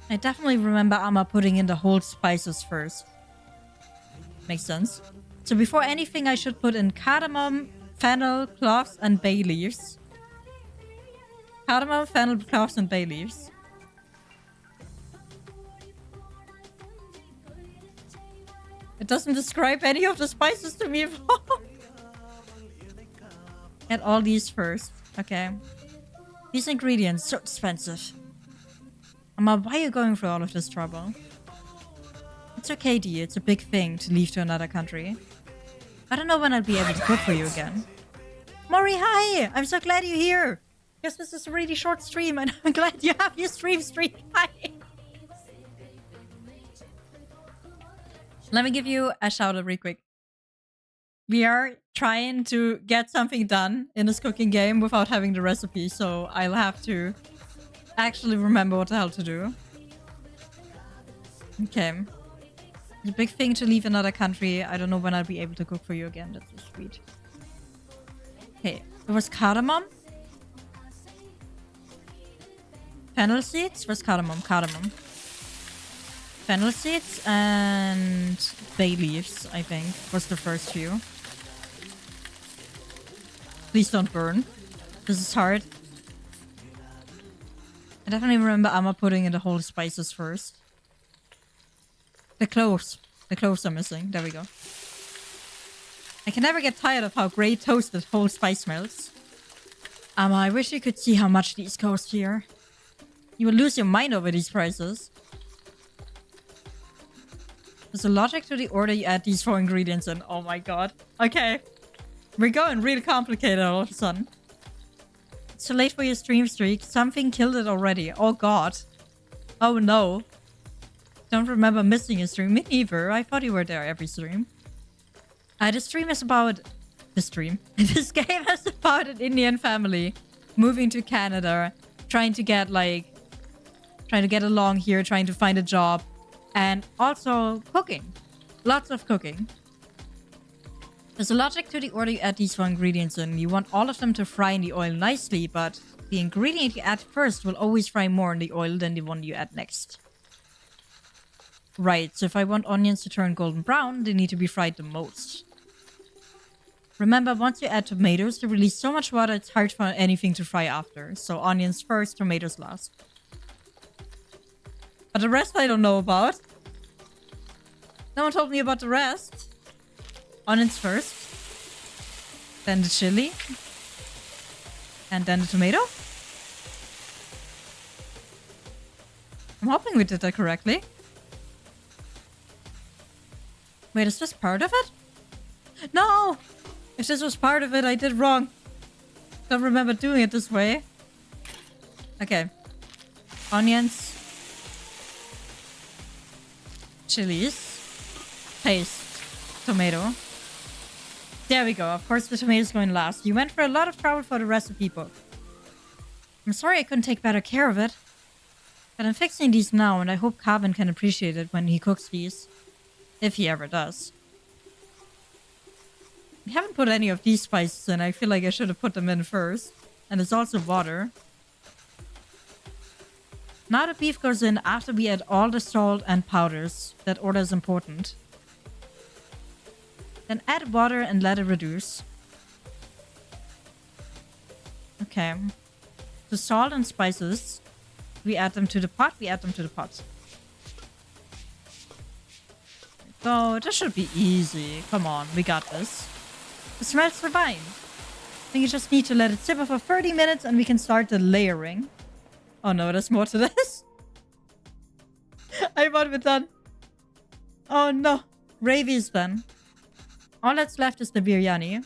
I definitely remember Amma putting in the whole spices first. Makes sense. So before anything, I should put in cardamom, fennel, cloves, and bay leaves. Cardamom, fennel, cloves, and bay leaves. It doesn't describe any of the spices to me. Add all these first. Okay. These ingredients, so expensive. Amma, why are you going through all of this trouble? It's okay, dear. It's a big thing to leave to another country. I don't know when I'll be able to cook for you again. Mori, hi! I'm so glad you're here. Yes, this is a really short stream, and I'm glad you have your stream. Hi! Let me give you a shout out real quick. We are trying to get something done in this cooking game without having the recipe, so I'll have to actually remember what the hell to do. Okay. It's a big thing to leave another country. I don't know when I'll be able to cook for you again. That's so sweet. Okay. It was cardamom. Fennel seeds? Where's cardamom? Cardamom. Fennel seeds and bay leaves, I think, was the first few. Please don't burn. This is hard. I definitely remember Amma putting in the whole spices first. The cloves. The cloves are missing. There we go. I can never get tired of how great toasted whole spice smells. Amma, I wish you could see how much these cost here. You will lose your mind over these prices. There's a logic to the order you add these 4 ingredients in. Oh my god. Okay. We're going really complicated all of a sudden. It's too late for your stream streak. Something killed it already. Oh god. Oh no. Don't remember missing a stream. Me neither. I thought you were there every stream. This stream is about... This game is about an Indian family moving to Canada. Trying to get along here. Trying to find a job. And also cooking. Lots of cooking. There's a logic to the order you add these 4 ingredients in. You want all of them to fry in the oil nicely, but the ingredient you add first will always fry more in the oil than the one you add next. Right, so if I want onions to turn golden brown, they need to be fried the most. Remember, once you add tomatoes, they release so much water it's hard for anything to fry after. So onions first, tomatoes last. But the rest I don't know about. No one told me about the rest. Onions first. Then the chili. And then the tomato. I'm hoping we did that correctly. Wait, is this part of it? No! If this was part of it, I did wrong. Don't remember doing it this way. Okay. Onions. Chilies. Paste. Tomato. There we go. Of course the tomato's going last. You went for a lot of trouble for the recipe book. I'm sorry I couldn't take better care of it. But I'm fixing these now, and I hope Carvin can appreciate it when he cooks these. If he ever does. We haven't put any of these spices in. I feel like I should have put them in first. And there's also water. Now the beef goes in after we add all the salt and powders. That order is important. Then add water and let it reduce. Okay. The salt and spices. We add them to the pot. So this should be easy. Come on, we got this. The smells fine. I think you just need to let it simmer for 30 minutes and we can start the layering. Oh no, there's more to this. I thought we're done. Oh no. Gravy is done. All that's left is the biryani.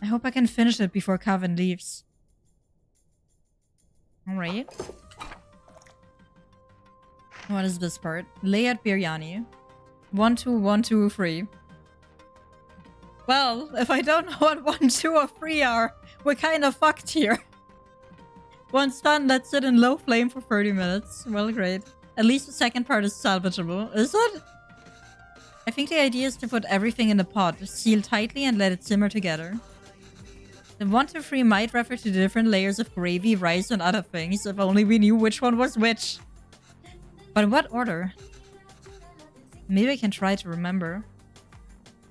I hope I can finish it before Kevin leaves. Alright. What is this part? Layered biryani. 1, 2, 1, 2, 3. Well, if I don't know what 1, 2, or 3 are, we're kind of fucked here. Once done, let's sit in low flame for 30 minutes. Well, great. At least the second part is salvageable. Is it? I think the idea is to put everything in the pot, seal tightly and let it simmer together. The 1, 2, 3 might refer to the different layers of gravy, rice, and other things, if only we knew which one was which. But in what order? Maybe I can try to remember.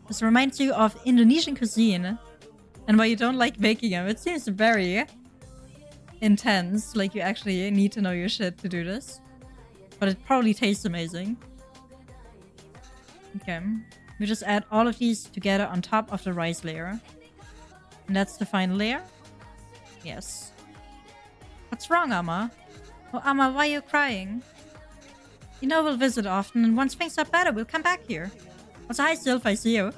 This reminds you of Indonesian cuisine. And why you don't like making them. It seems very intense. Like you actually need to know your shit to do this. But it probably tastes amazing. Okay. We just add all of these together on top of the rice layer. And that's the final layer? Yes. What's wrong, Amma? Oh, Amma, why are you crying? You know we'll visit often, and once things are better, we'll come back here. Also, hi, Sylph, I see you.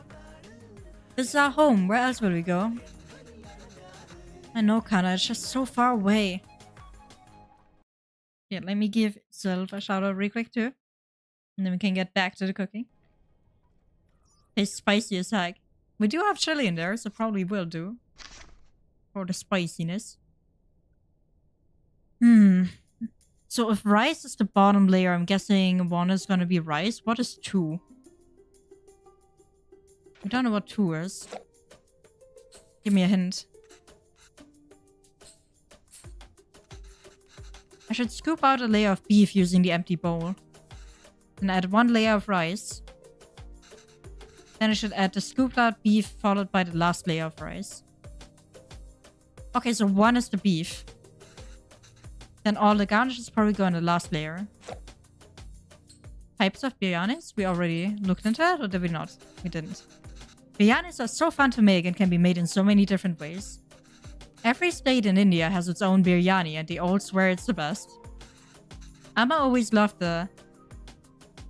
This is our home. Where else will we go? I know, Kana. It's just so far away. Yeah, let me give Sylph a shout out real quick, too. And then we can get back to the cooking. Tastes spicy as heck. We do have chili in there, so probably will do. For the spiciness. So if rice is the bottom layer, I'm guessing 1 is gonna be rice. What is 2? I don't know what 2 is. Give me a hint. I should scoop out a layer of beef using the empty bowl. And add 1 layer of rice. Then I should add the scooped out beef followed by the last layer of rice. Okay, so 1 is the beef. Then all the garnishes probably go in the last layer. Types of biryanis? We already looked into that, or did we not? We didn't. Biryanis are so fun to make and can be made in so many different ways. Every state in India has its own biryani and they all swear it's the best. Amma always loved the...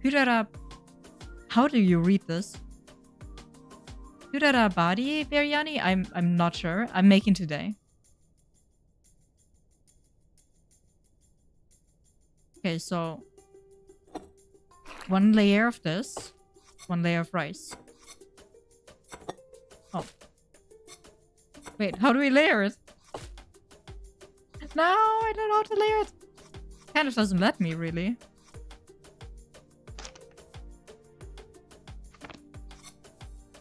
Hyderabad... How do you read this? Hyderabadi biryani? I'm not sure. I'm making today. Okay, so 1 layer of this, 1 layer of rice. Oh. Wait, how do we layer it? No, I don't know how to layer it. Kind of doesn't let me, really.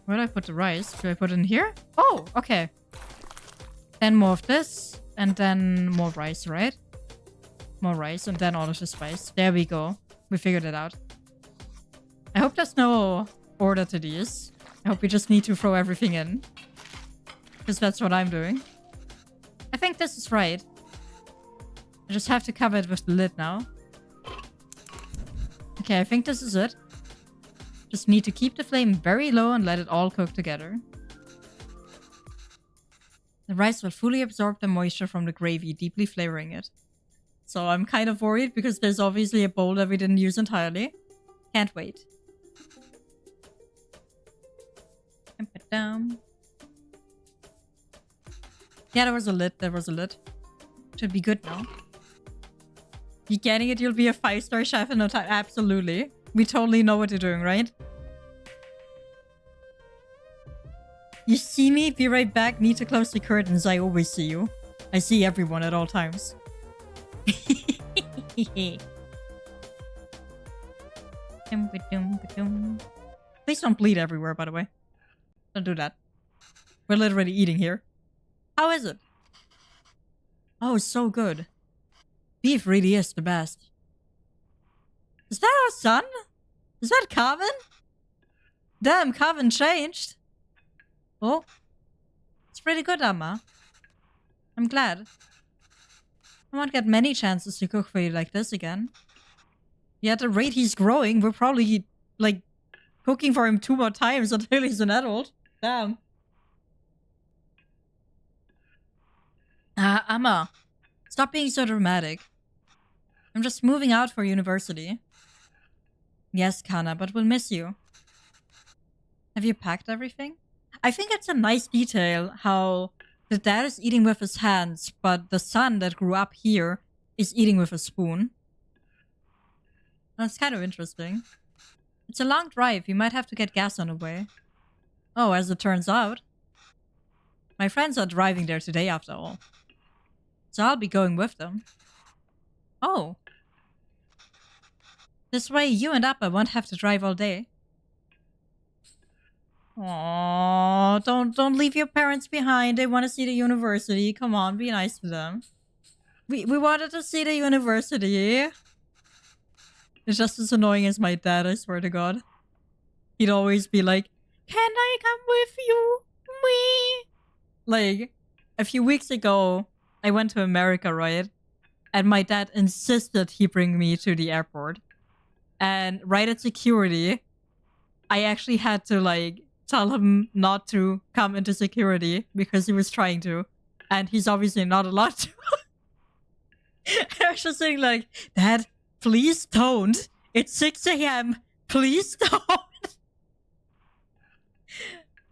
Where do I put the rice? Do I put it in here? Oh, okay. Then more of this, and then more rice, right? More rice, and then all of the spice. There we go. We figured it out. I hope there's no order to these. I hope we just need to throw everything in. Because that's what I'm doing. I think this is right. I just have to cover it with the lid now. Okay, I think this is it. Just need to keep the flame very low and let it all cook together. The rice will fully absorb the moisture from the gravy, deeply flavoring it. So I'm kind of worried because there's obviously a bowl that we didn't use entirely. Can't wait. And put down. Yeah, there was a lid. There was a lid. Should be good now. You getting it? You'll be a 5-star chef in no time. Absolutely. We totally know what you're doing, right? You see me? Be right back. Need to close the curtains. I always see you. I see everyone at all times. Please don't bleed everywhere, by the way. Don't do that. We're literally eating here. How is it? Oh, it's so good. Beef really is the best. Is that our son? Is that Carvin? Damn, Carvin changed. Oh. It's pretty good, Amma. I'm glad. I won't get many chances to cook for you like this again. Yeah, at the rate he's growing, we're probably, like, cooking for him 2 more times until he's an adult. Damn. Amma. Stop being so dramatic. I'm just moving out for university. Yes, Kana, but we'll miss you. Have you packed everything? I think it's a nice detail how the dad is eating with his hands, but the son that grew up here is eating with a spoon. That's kind of interesting. It's a long drive. You might have to get gas on the way. Oh, as it turns out. My friends are driving there today after all. So I'll be going with them. Oh. This way you and Appa won't have to drive all day. Aww, don't leave your parents behind. They want to see the university. Come on, be nice to them. We wanted to see the university. It's just as annoying as my dad, I swear to God. He'd always be like, "Can I come with you? Me?" Like, a few weeks ago, I went to America, right? And my dad insisted he bring me to the airport. And right at security, I actually had to, like, tell him not to come into security because he was trying to. And he's obviously not allowed to. I was just saying, like, "Dad, please don't. It's 6 a.m. Please don't."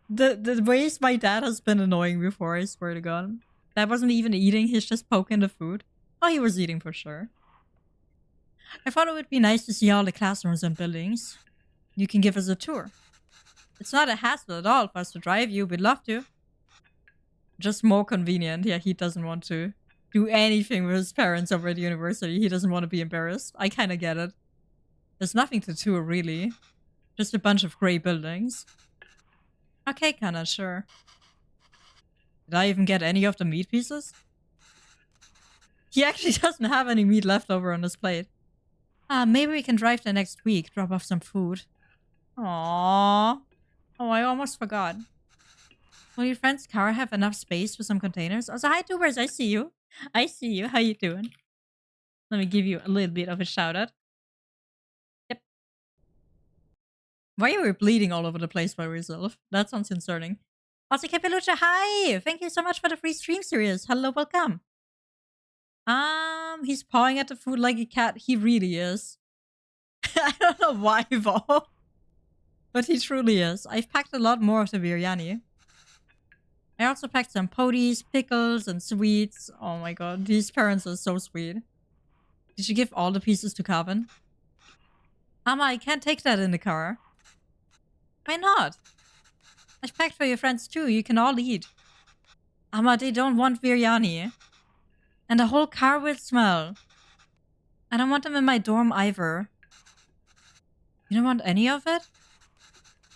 The ways my dad has been annoying before, I swear to God. That wasn't even eating, he's just poking the food. Oh, he was eating for sure. I thought it would be nice to see all the classrooms and buildings. You can give us a tour. It's not a hassle at all for us to drive you, we'd love to. Just more convenient. Yeah, he doesn't want to do anything with his parents over at university. He doesn't want to be embarrassed. I kind of get it. There's nothing to tour, really. Just a bunch of grey buildings. Okay, Kana, sure. Did I even get any of the meat pieces? He actually doesn't have any meat left over on his plate. Maybe we can drive there next week, drop off some food. Aww. Oh, I almost forgot. Will your friend's car have enough space for some containers? Also, hi, tubers, I see you. I see you. How you doing? Let me give you a little bit of a shout out. Yep. Why are we bleeding all over the place by yourself? That sounds concerning. Also, Kepelucha, hi! Thank you so much for the free stream series. Hello, welcome. He's pawing at the food like a cat. He really is. I don't know why, though. But he truly is. I've packed a lot more of the biryani. I also packed some poties, pickles, and sweets. Oh my god, these parents are so sweet. Did you give all the pieces to Carvin? Amma, I can't take that in the car. Why not? I've packed for your friends too. You can all eat. Amma, they don't want biryani. And the whole car will smell. I don't want them in my dorm either. You don't want any of it?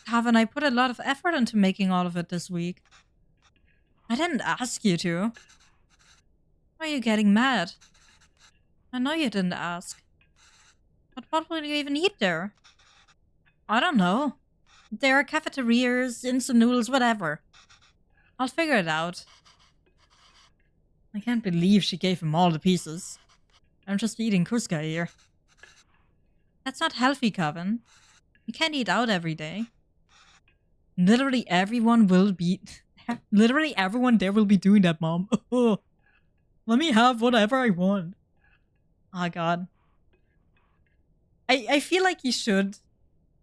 Carvin, I put a lot of effort into making all of it this week. I didn't ask you to. Why are you getting mad? I know you didn't ask. But what will you even eat there? I don't know. There are cafeterias, instant noodles, whatever. I'll figure it out. I can't believe she gave him all the pieces. I'm just eating Cusca here. That's not healthy, Carvin. You can't eat out every day. Literally everyone will be... Literally everyone there will be doing that, Mom. Let me have whatever I want. Oh, God. I feel like he should,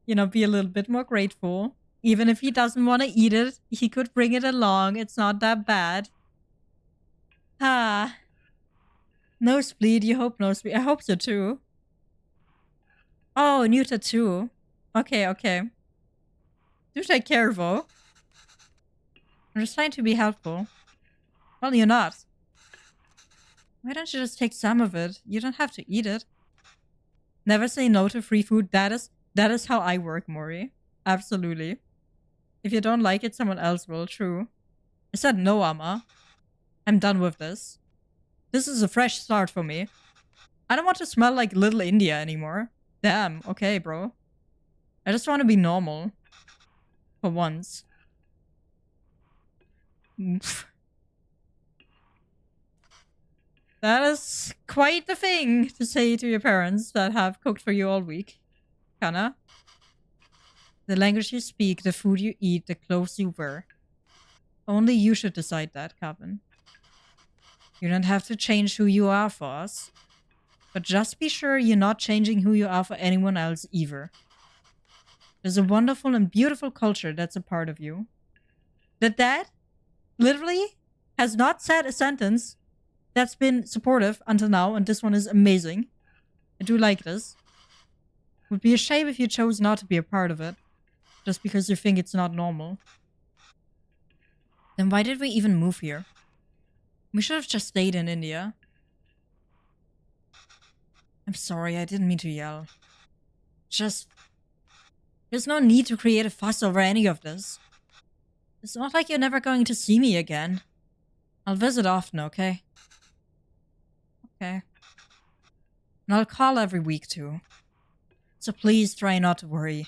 you know, be a little bit more grateful. Even if he doesn't want to eat it, he could bring it along. It's not that bad. Ah. Nosebleed, you hope nosebleed. I hope so too. Oh, new tattoo. Okay, okay. Do take care, Vo. I'm just trying to be helpful. Well, you're not. Why don't you just take some of it? You don't have to eat it. Never say no to free food. That is how I work, Mori. Absolutely. If you don't like it, someone else will. True. I said no, Amma. I'm done with this. This is a fresh start for me. I don't want to smell like Little India anymore. Damn. Okay, bro. I just want to be normal. For once. That is quite the thing to say to your parents that have cooked for you all week. Kana? The language you speak, the food you eat, the clothes you wear. Only you should decide that, Kevin. You don't have to change who you are for us. But just be sure you're not changing who you are for anyone else either. There's a wonderful and beautiful culture that's a part of you. That dad literally has not said a sentence that's been supportive until now, and this one is amazing. I do like this. Would be a shame if you chose not to be a part of it, just because you think it's not normal. Then why did we even move here? We should have just stayed in India. I'm sorry, I didn't mean to yell. Just... there's no need to create a fuss over any of this. It's not like you're never going to see me again. I'll visit often, okay? Okay. And I'll call every week too. So please try not to worry.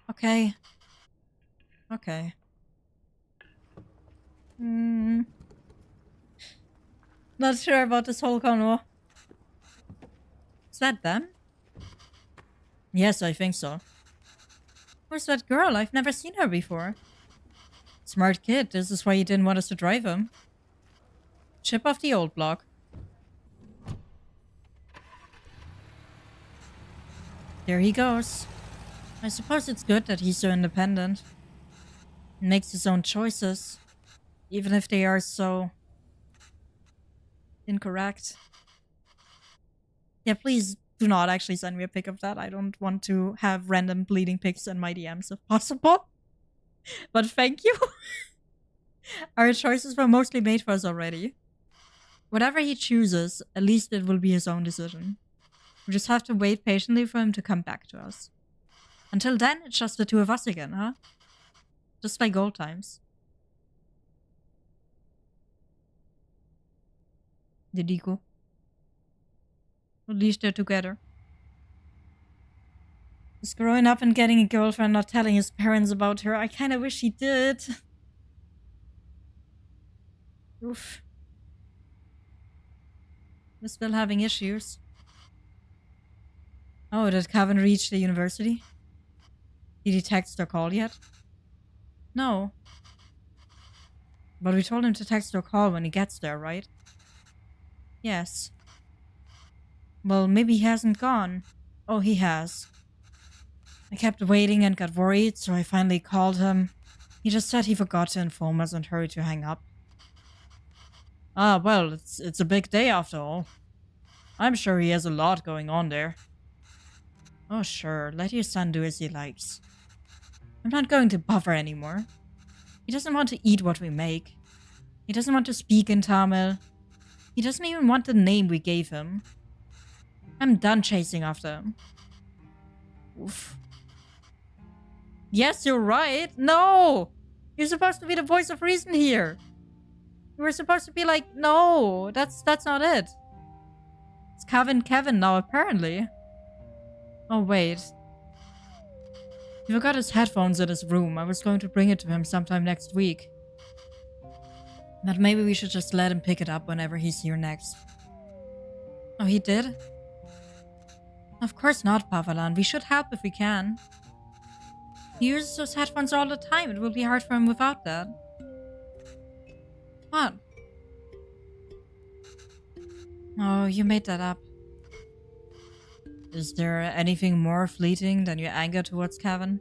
Okay? Okay. Not sure about this whole convo. Is that them? Yes, I think so. Where's that girl? I've never seen her before. Smart kid, this is why he didn't want us to drive him. Chip off the old block. There he goes. I suppose it's good that he's so independent. Makes his own choices. Even if they are so... incorrect. Yeah, please do not actually send me a pic of that. I don't want to have random bleeding pics in my DMs if possible. But thank you. Our choices were mostly made for us already. Whatever he chooses, at least it will be his own decision. We just have to wait patiently for him to come back to us. Until then, it's just the two of us again, huh? Just like old times. Did he go? At least they're together. Just growing up and getting a girlfriend, not telling his parents about her. I kinda wish he did. Oof. We're still having issues. Oh, did Kevin reach the university? Did he text or call yet? No. But we told him to text or call when he gets there, right? Yes. Well, maybe he hasn't gone. Oh, he has. I kept waiting and got worried, so I finally called him. He just said he forgot to inform us and hurried to hang up. Ah, well, it's a big day after all. I'm sure he has a lot going on there. Oh, sure, let your son do as he likes. I'm not going to bother anymore. He doesn't want to eat what we make. He doesn't want to speak in Tamil. He doesn't even want the name we gave him. I'm done chasing after him. Oof. Yes, you're right. No! You're supposed to be the voice of reason here. You were supposed to be like, no, that's not it. It's Kevin now, apparently. Oh, wait. He forgot his headphones in his room. I was going to bring it to him sometime next week. But maybe we should just let him pick it up whenever he's here next. Oh, he did? Of course not, Pavalan. We should help if we can. He uses those headphones all the time. It will be hard for him without that. What? Oh, you made that up. Is there anything more fleeting than your anger towards Kevin?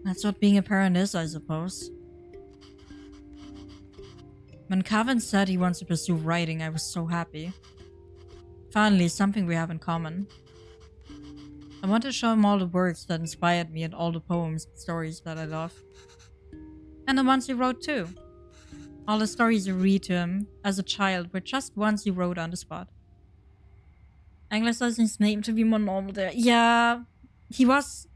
That's what being a parent is, I suppose. When Kevin said he wants to pursue writing, I was so happy. Finally, something we have in common. I want to show him all the works that inspired me and all the poems and stories that I love. And the ones he wrote too. All the stories you read to him as a child were just ones he wrote on the spot. Anglicizing his name to be more normal there. Yeah, he was.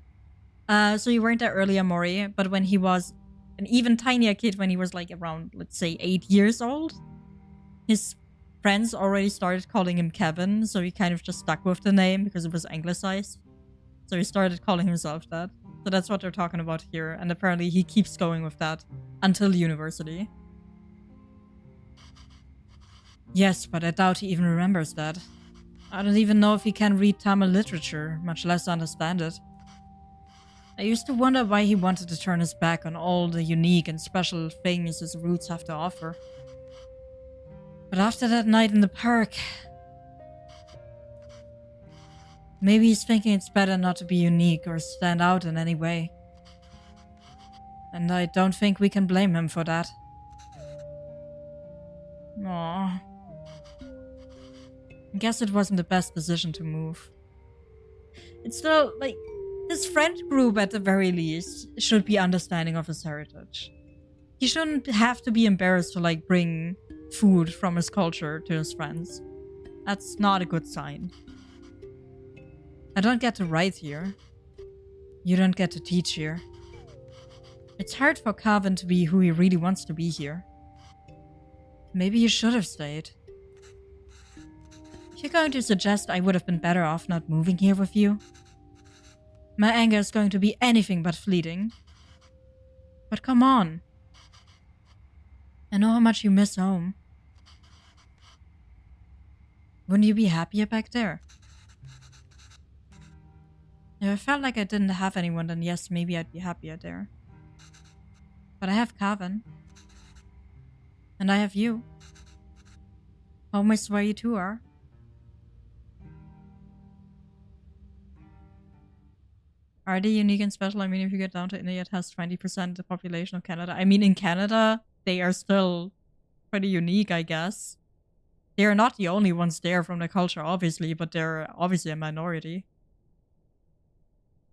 So you weren't there earlier, Mori, but when he was an even tinier kid, when he was like around, let's say, 8 years old, his friends already started calling him Kevin, so he kind of just stuck with the name because it was anglicized. So he started calling himself that. So that's what they're talking about here, and apparently he keeps going with that until university. Yes, but I doubt he even remembers that. I don't even know if he can read Tamil literature, much less understand it. I used to wonder why he wanted to turn his back on all the unique and special things his roots have to offer. But after that night in the park, maybe he's thinking it's better not to be unique or stand out in any way. And I don't think we can blame him for that. Aww. I guess it wasn't the best decision to move. It's still, like, his friend group at the very least should be understanding of his heritage. He shouldn't have to be embarrassed to, like, bring food from his culture to his friends. That's not a good sign. I don't get to write here. You don't get to teach here. It's hard for Calvin to be who he really wants to be here. Maybe you should have stayed. If you're going to suggest I would have been better off not moving here with you, my anger is going to be anything but fleeting. But come on. I know how much you miss home. Wouldn't you be happier back there? If I felt like I didn't have anyone, then yes, maybe I'd be happier there. But I have Calvin. And I have you. Home is where you two are. Are they unique and special? I mean, if you get down to India, it has 20% the population of Canada. I mean, in Canada, they are still pretty unique, I guess. They are not the only ones there from the culture, obviously, but they're obviously a minority.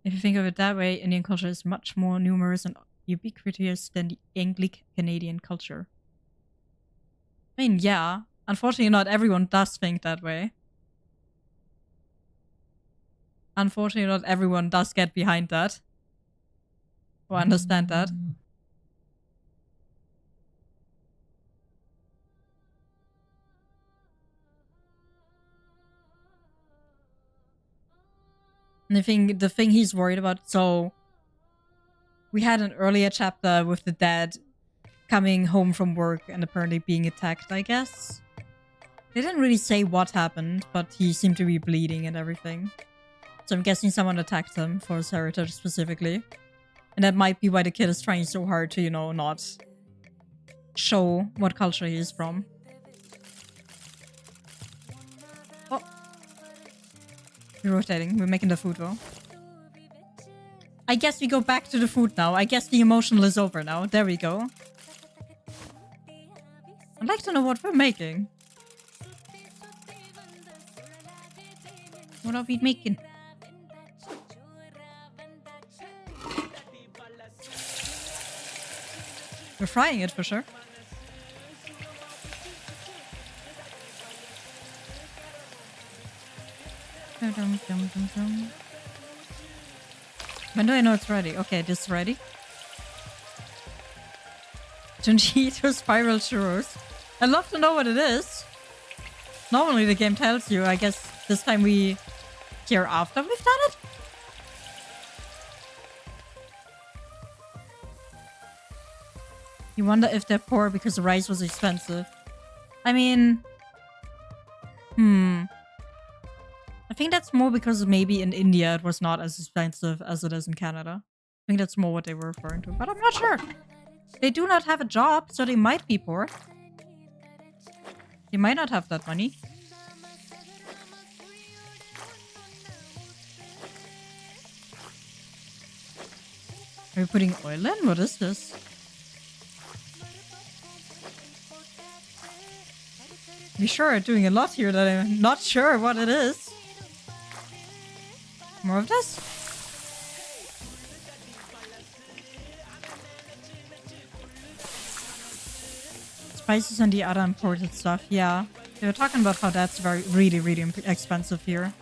If you think of it that way, Indian culture is much more numerous and ubiquitous than the Anglo-Canadian culture. I mean, yeah. Unfortunately, not everyone does think that way. Unfortunately, not everyone does get behind that. Or understand that. And I think the thing he's worried about, so we had an earlier chapter with the dad coming home from work and apparently being attacked, I guess. They didn't really say what happened, but he seemed to be bleeding and everything. So I'm guessing someone attacked him for his heritage specifically. And that might be why the kid is trying so hard to, you know, not show what culture he is from. Oh. We're rotating. We're making the food though. I guess we go back to the food now. I guess the emotional is over now. There we go. I'd like to know what we're making. What are we making? We're frying it for sure. When do I know it's ready? Okay, this is ready. Junjito Spiral Churros. I'd love to know what it is. Normally the game tells you. I guess this time we hear after we've done it. You wonder if they're poor because the rice was expensive. I mean... I think that's more because maybe in India it was not as expensive as it is in Canada. I think that's more what they were referring to, but I'm not sure. They do not have a job, so they might be poor. They might not have that money. Are we putting oil in? What is this? We sure are doing a lot here that I'm not sure what it is. More of this? Spices and the other imported stuff, yeah. They were talking about how that's really, really expensive here.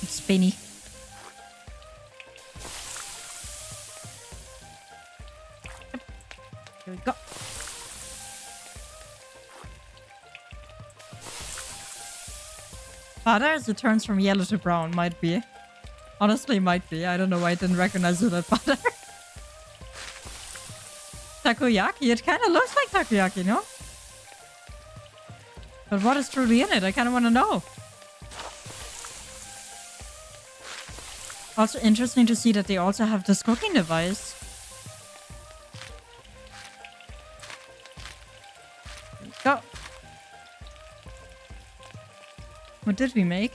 It's spinny. Yep. Here we go. Butter as it turns from yellow to brown, might be. Honestly, might be. I don't know why I didn't recognize it as butter. Takoyaki? It kind of looks like takoyaki, no? But what is truly in it? I kind of want to know. Also interesting to see that they also have this cooking device. There we go. What did we make?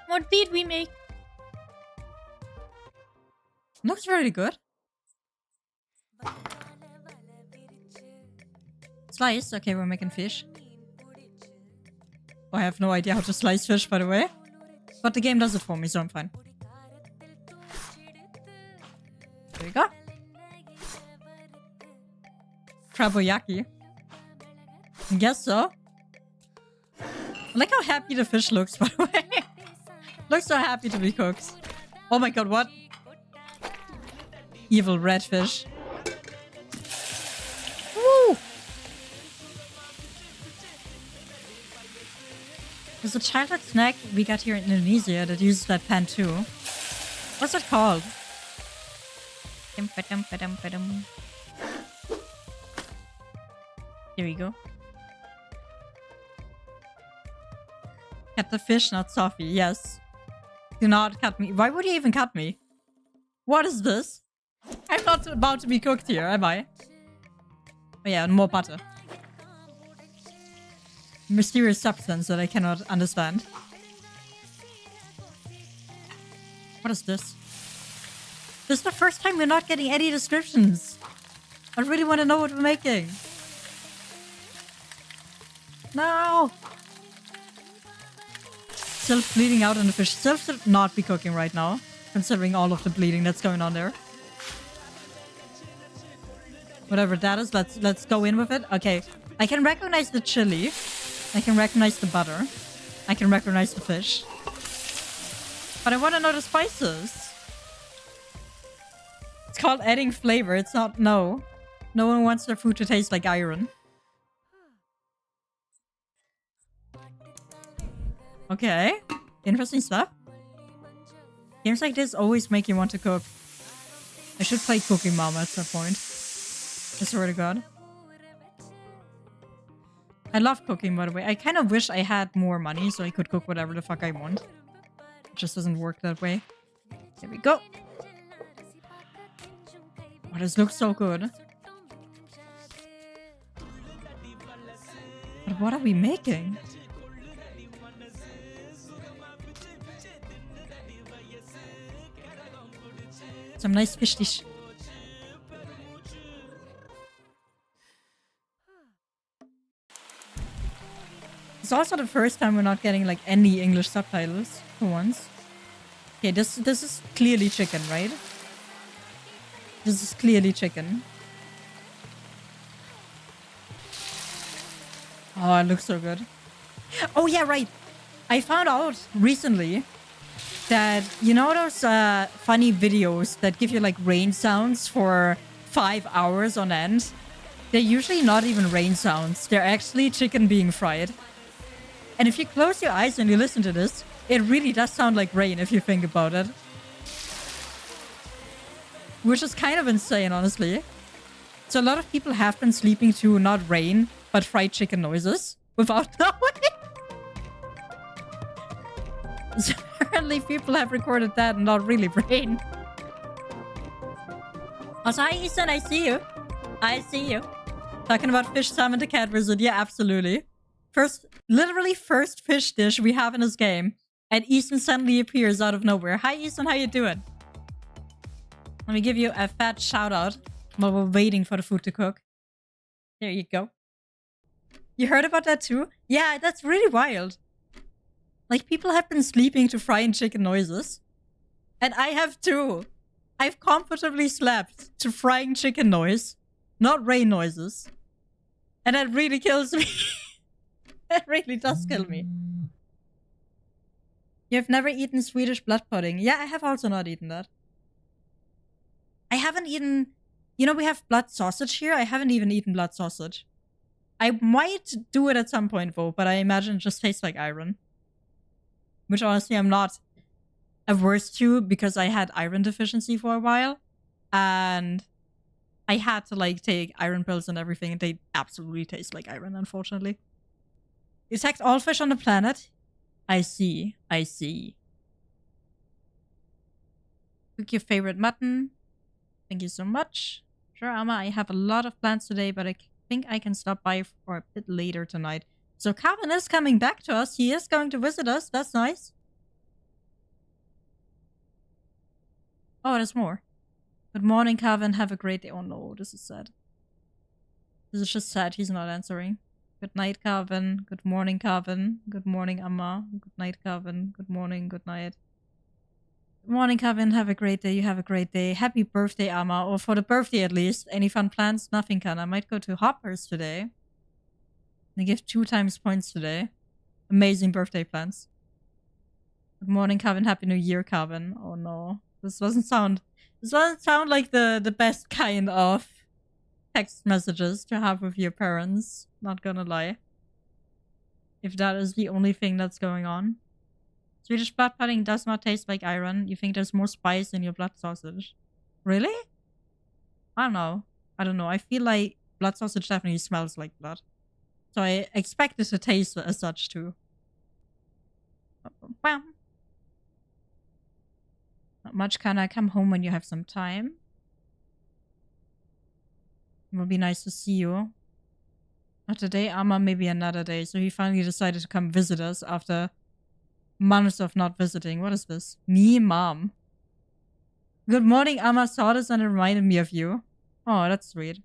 What did we make? Looks really good. Slice? Okay, we're making fish. I have no idea how to slice fish, by the way. But the game does it for me, so I'm fine. There we go. Dragodemon. I guess so. I like how happy the fish looks, by the way. Looks so happy to be cooked. Oh my god, what? Evil red fish. Woo! There's a childhood snack we got here in Indonesia that uses that pan too. What's it called? Here we go. Cut the fish, not Sophie. Yes. Do not cut me. Why would you even cut me? What is this? I'm not about to be cooked here, am I? Oh yeah, and more butter. Mysterious substance that I cannot understand. What is this? This is the first time we're not getting any descriptions. I really want to know what we're making. No! Still bleeding out on the fish. Still should not be cooking right now, considering all of the bleeding that's going on there. Whatever that is, let's go in with it. Okay, I can recognize the chili. I can recognize the butter. I can recognize the fish. But I want to know the spices. It's called adding flavor. It's not, no. No one wants their food to taste like iron. Okay. Interesting stuff. Games like this always make you want to cook. I should play Cooking Mama at some point. I swear to God. I love cooking, by the way. I kind of wish I had more money so I could cook whatever the fuck I want. It just doesn't work that way. There we go. Oh, this looks so good. But what are we making? Some nice fish dish. It's also the first time we're not getting like any English subtitles for once. Okay, this is clearly chicken, right? This is clearly chicken. Oh, it looks so good. Oh yeah, right. I found out recently that, you know those funny videos that give you like rain sounds for 5 hours on end? They're usually not even rain sounds. They're actually chicken being fried. And if you close your eyes and you listen to this, it really does sound like rain if you think about it. Which is kind of insane, honestly. So a lot of people have been sleeping to not rain, but fried chicken noises without knowing. So apparently people have recorded that and not really rain. Also, hi Ethan, I see you. I see you. Talking about fish, salmon, the cat wizard. Yeah, absolutely. Literally first fish dish we have in this game. And Ethan suddenly appears out of nowhere. Hi Ethan, how you doing? Let me give you a fat shout out while we're waiting for the food to cook. There you go. You heard about that too? Yeah, that's really wild. Like, people have been sleeping to frying chicken noises. And I have too. I've comfortably slept to frying chicken noise, not rain noises. And that really kills me. That really does kill me. You've never eaten Swedish blood pudding. Yeah, I have also not eaten that. I haven't eaten... You know, we have blood sausage here. I haven't even eaten blood sausage. I might do it at some point, though, but I imagine it just tastes like iron. Which, honestly, I'm not averse to, because I had iron deficiency for a while. And I had to, like, take iron pills and everything, and they absolutely taste like iron, unfortunately. You attacked all fish on the planet? I see. I see. Cook your favorite mutton. Thank you so much. Sure, Amma, I have a lot of plans today, but I think I can stop by for a bit later tonight. So Calvin is coming back to us. He is going to visit us. That's nice. Oh, there's more. Good morning, Calvin. Have a great day. Oh no, this is sad. This is just sad. He's not answering. Good night, Calvin. Good morning, Calvin. Good morning, Amma. Good night, Calvin. Good morning, good night. Good morning, Calvin. Have a great day. You have a great day. Happy birthday, Amma. Or for the birthday, at least. Any fun plans? Nothing, Kana. I might go to Hoppers today. They give 2 times points today. Amazing birthday plans. Good morning, Calvin. Happy New Year, Calvin. Oh, no. This doesn't sound like the best kind of text messages to have with your parents. Not gonna lie. If that is the only thing that's going on. Swedish blood pudding does not taste like iron. You think there's more spice in your blood sausage? Really? I don't know. I don't know. I feel like blood sausage definitely smells like blood. So I expect it to taste as such too. Bam. Not much, Kana. Come home when you have some time. It will be nice to see you. Not today, Amma, maybe another day. So he finally decided to come visit us after months of not visiting. What is this? Me, Mom. Good morning, Amma. Saw this and it reminded me of you. Oh, that's sweet.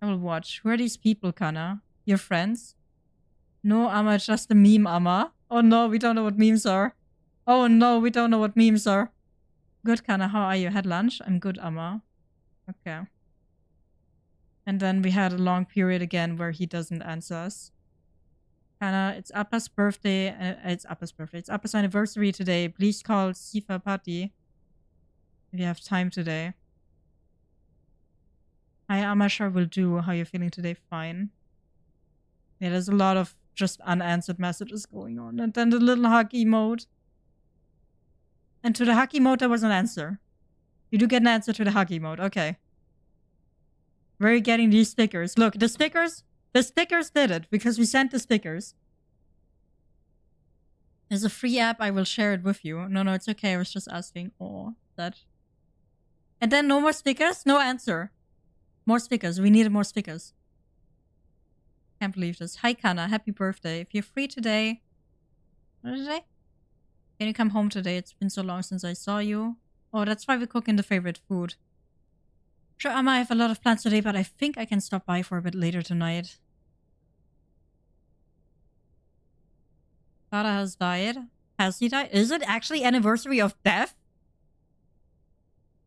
I will watch. Who are these people, Kana? Your friends? No, Amma, it's just a meme, Amma. Oh no, we don't know what memes are. Oh no, we don't know what memes are. Good, Kana. How are you? Had lunch? I'm good, Amma. Okay. And then we had a long period again where he doesn't answer us. Kana, it's Appa's birthday. It's Appa's birthday. It's Appa's anniversary today. Please call Sifa Patti if you have time today. Hi, Amma. Sure will do. How are you feeling today? Fine. Yeah, there's a lot of just unanswered messages going on. And then the little hug emote. And to the hug emote, there was an answer. You do get an answer to the hug emote. Okay. Where are you getting these stickers? Look, the stickers did it because we sent the stickers. There's a free app. I will share it with you. No, it's okay. I was just asking. Oh, that. And then no more stickers? No answer. More stickers. We needed more stickers. Can't believe this. Hi, Kana. Happy birthday. If you're free today. What did I say? Can you come home today? It's been so long since I saw you. Oh, that's why we're cooking the favorite food. Sure, Amma, I have a lot of plans today, but I think I can stop by for a bit later tonight. Father has died. Has he died? Is it actually anniversary of death?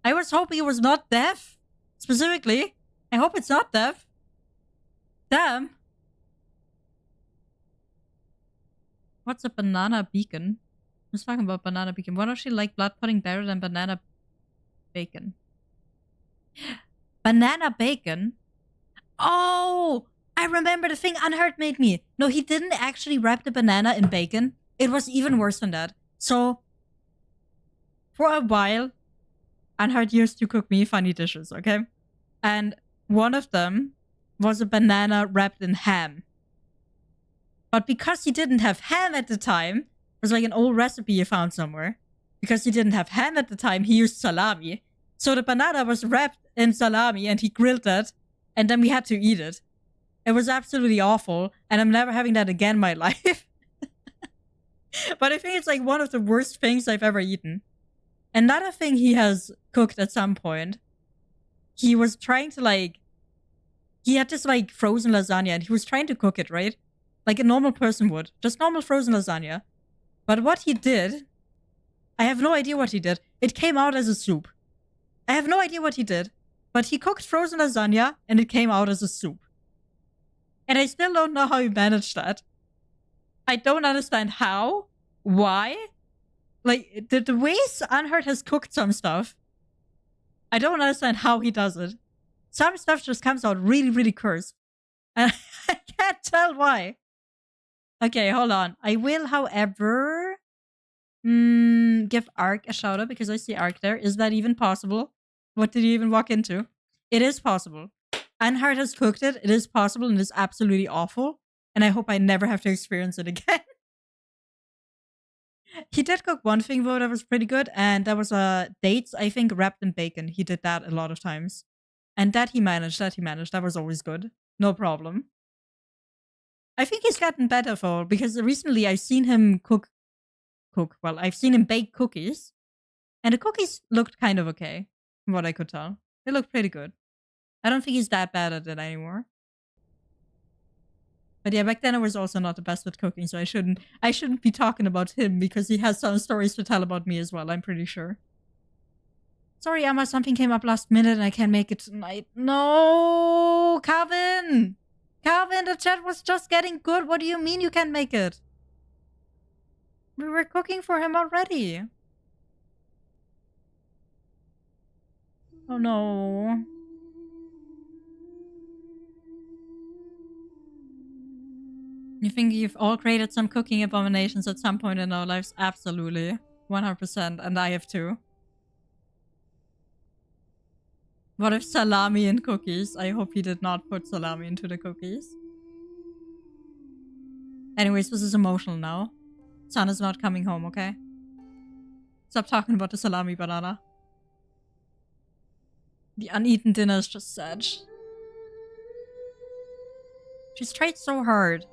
I was hoping it was not death. Specifically. I hope it's not death. Damn. What's a banana beacon? I was talking about banana bacon. Why don't she like blood pudding better than banana bacon? Banana bacon? Oh! I remember the thing Unheard made me. No, he didn't actually wrap the banana in bacon. It was even worse than that. So, for a while, Unheard used to cook me funny dishes, okay? And one of them was a banana wrapped in ham. But because he didn't have ham at the time, it was like an old recipe he found somewhere. Because he didn't have ham at the time, he used salami. So the banana was wrapped in salami and he grilled that. And then we had to eat it. It was absolutely awful. And I'm never having that again in my life. But I think it's like one of the worst things I've ever eaten. Another thing he has cooked at some point he was trying to like, he had this like frozen lasagna and he was trying to cook it, right? Like a normal person would. Just normal frozen lasagna. But what he did, I have no idea what he did. It came out as a soup. I have no idea what he did. But he cooked frozen lasagna and it came out as a soup. And I still don't know how he managed that. I don't understand how. Why? Like, the ways Unheard has cooked some stuff, I don't understand how he does it. Some stuff just comes out really, really cursed. And I can't tell why. Okay, hold on. I will, however, give Ark a shout out because I see Ark there. Is that even possible? What did you even walk into? It is possible. Unheard has cooked it. It is possible and it is absolutely awful. And I hope I never have to experience it again. He did cook one thing though that was pretty good, and that was dates, I think, wrapped in bacon. He did that a lot of times. And that he managed. That was always good. No problem. I think he's gotten better though, because recently I've seen him well, I've seen him bake cookies. And the cookies looked kind of okay, from what I could tell. They looked pretty good. I don't think he's that bad at it anymore. But yeah, back then I was also not the best with cooking, so I shouldn't be talking about him because he has some stories to tell about me as well, I'm pretty sure. Sorry, Emma, something came up last minute and I can't make it tonight. No, Calvin! Calvin, the chat was just getting good. What do you mean you can't make it? We were cooking for him already. Oh no. You think you've all created some cooking abominations at some point in our lives? Absolutely. 100%. And I have too. What if salami in cookies? I hope he did not put salami into the cookies. Anyways, this is emotional now. Sun is not coming home, okay? Stop talking about the salami banana. The uneaten dinner is just sad. She's tried so hard.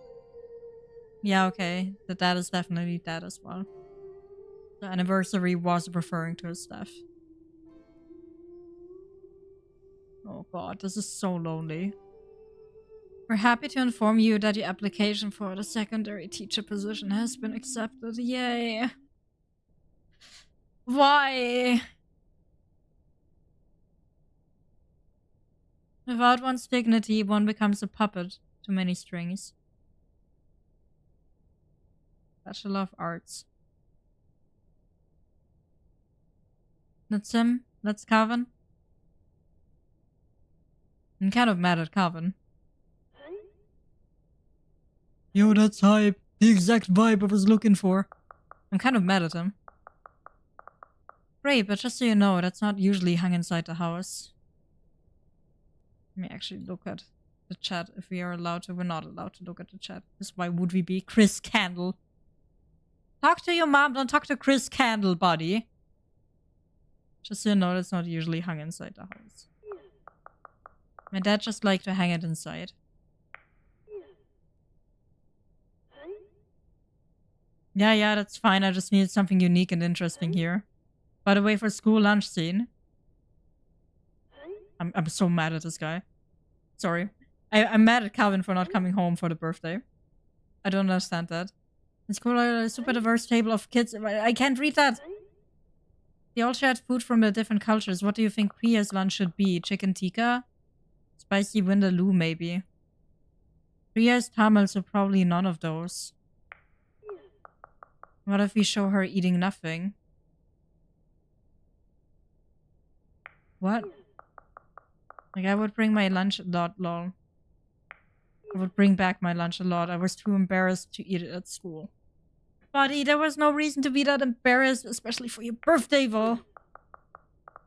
Yeah, okay. The dad is definitely dead as well. The anniversary was referring to his death. Oh god, this is so lonely. We're happy to inform you that your application for the secondary teacher position has been accepted. Yay. Why? Without one's dignity, one becomes a puppet to many strings. Bachelor of Arts. That's him. That's Calvin. I'm kind of mad at Calvin. Yo, that's hype. The exact vibe I was looking for. I'm kind of mad at him. Great, but just so you know, that's not usually hung inside the house. Let me actually look at the chat if we are allowed to. We're not allowed to look at the chat. Because why would we be? Chris Candle. Talk to your mom, don't talk to Chris Candle, buddy. Just so you know, that's not usually hung inside the house. My dad just liked to hang it inside. Yeah, that's fine. I just needed something unique and interesting here. By the way, for school lunch scene. I'm so mad at this guy. Sorry. I'm mad at Calvin for not coming home for the birthday. I don't understand that. In school, a super diverse table of kids. I can't read that. They all shared food from the different cultures. What do you think Priya's lunch should be? Chicken tikka? Spicy vindaloo, maybe. Priya is Tamil, so probably none of those. What if we show her eating nothing? What? Like, I would bring my lunch a lot, lol. I would bring back my lunch a lot. I was too embarrassed to eat it at school. Buddy, there was no reason to be that embarrassed, especially for your birthday, Vo.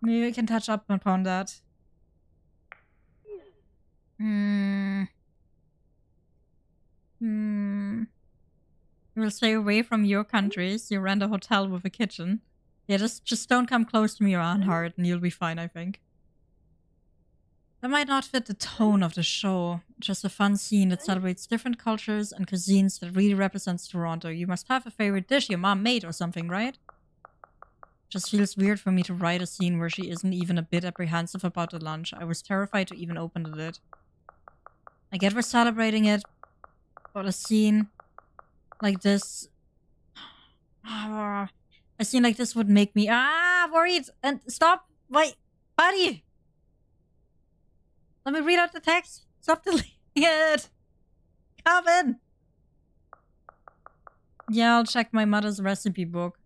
Maybe we can touch up upon that. We'll stay away from your countries. You rent a hotel with a kitchen. Yeah, just don't come close to me or Anhart and you'll be fine, I think. That might not fit the tone of the show. Just a fun scene that celebrates different cultures and cuisines that really represents Toronto. You must have a favorite dish your mom made or something, right? Just feels weird for me to write a scene where she isn't even a bit apprehensive about the lunch. I was terrified to even open the lid. I get we're celebrating it, but a scene like this... a scene like this would make me worried. And stop! Wait! Buddy! Let me read out the text. Stop deleting it! Calvin! Yeah, I'll check my mother's recipe book.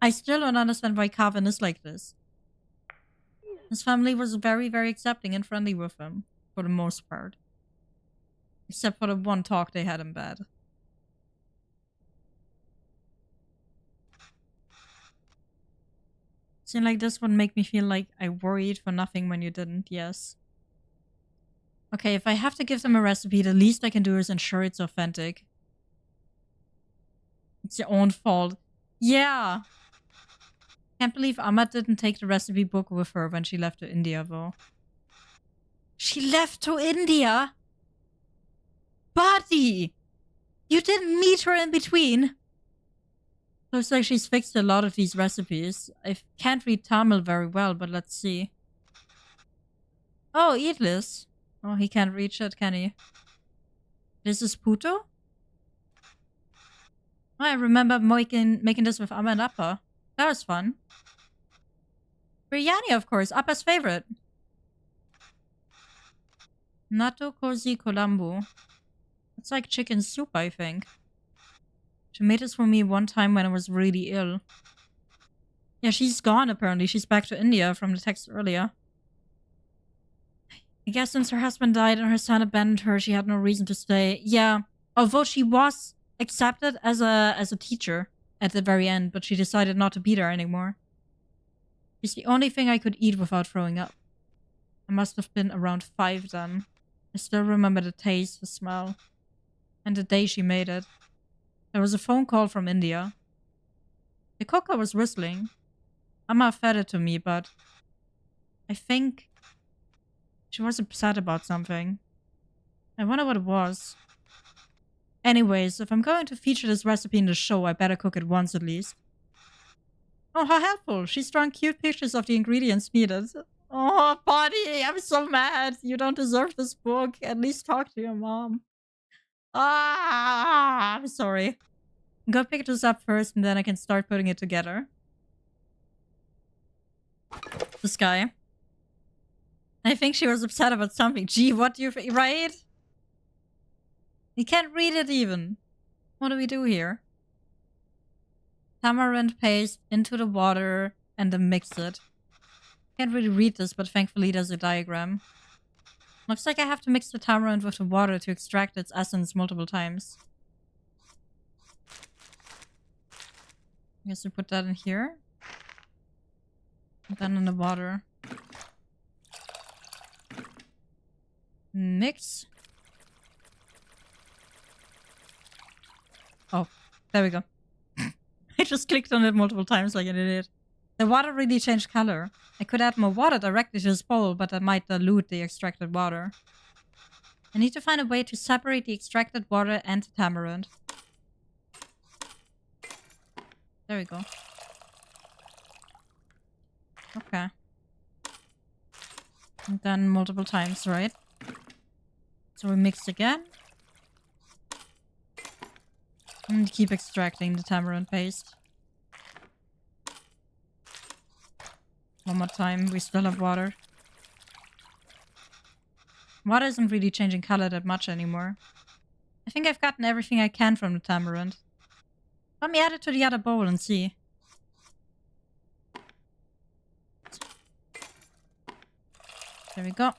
I still don't understand why Calvin is like this. His family was very, very accepting and friendly with him, for the most part. Except for the one talk they had in bed. Scene like this would make me feel like I worried for nothing when you didn't, yes. Okay, if I have to give them a recipe, the least I can do is ensure it's authentic. It's your own fault. Yeah! Can't believe Amma didn't take the recipe book with her when she left to India, though. She left to India? Buddy! You didn't meet her in between? Looks like she's fixed a lot of these recipes. I can't read Tamil very well, but let's see. Oh, Idlis. Oh, he can't reach it, can he? This is Puto? Oh, I remember making this with Amma and Appa. That was fun. Biryani, of course. Appa's favorite. Natto Cosi Colambu. It's like chicken soup, I think. She made this for me one time when I was really ill. Yeah, she's gone apparently. She's back to India from the text earlier. I guess since her husband died and her son abandoned her, she had no reason to stay. Yeah, although she was accepted as a teacher at the very end, but she decided not to be there anymore. It's the only thing I could eat without throwing up. I must have been around 5 then. I still remember the taste, the smell, and the day she made it. There was a phone call from India. The cooker was whistling. Amma fed it to me, but I think she was upset about something. I wonder what it was. Anyways, if I'm going to feature this recipe in the show, I better cook it once at least. Oh, how helpful. She's drawn cute pictures of the ingredients needed. Oh, Buddy, I'm so mad. You don't deserve this book. At least talk to your mom. I'm sorry. Go pick this up first and then I can start putting it together. This guy. I think she was upset about something. Gee, what do you think? Right? You can't read it even. What do we do here? Tamarind paste into the water and then mix it. Can't really read this, but thankfully there's a diagram. Looks like I have to mix the tamarind with the water to extract its essence multiple times. I guess we put that in here. And then in the water. Mix. Oh, there we go. I just clicked on it multiple times like an idiot. The water really changed color. I could add more water directly to this bowl, but that might dilute the extracted water. I need to find a way to separate the extracted water and the tamarind. There we go. Okay. And then multiple times, right? So we mix again. And keep extracting the tamarind paste. One more time, we still have water. Water isn't really changing color that much anymore. I think I've gotten everything I can from the tamarind. Let me add it to the other bowl and see. There we go.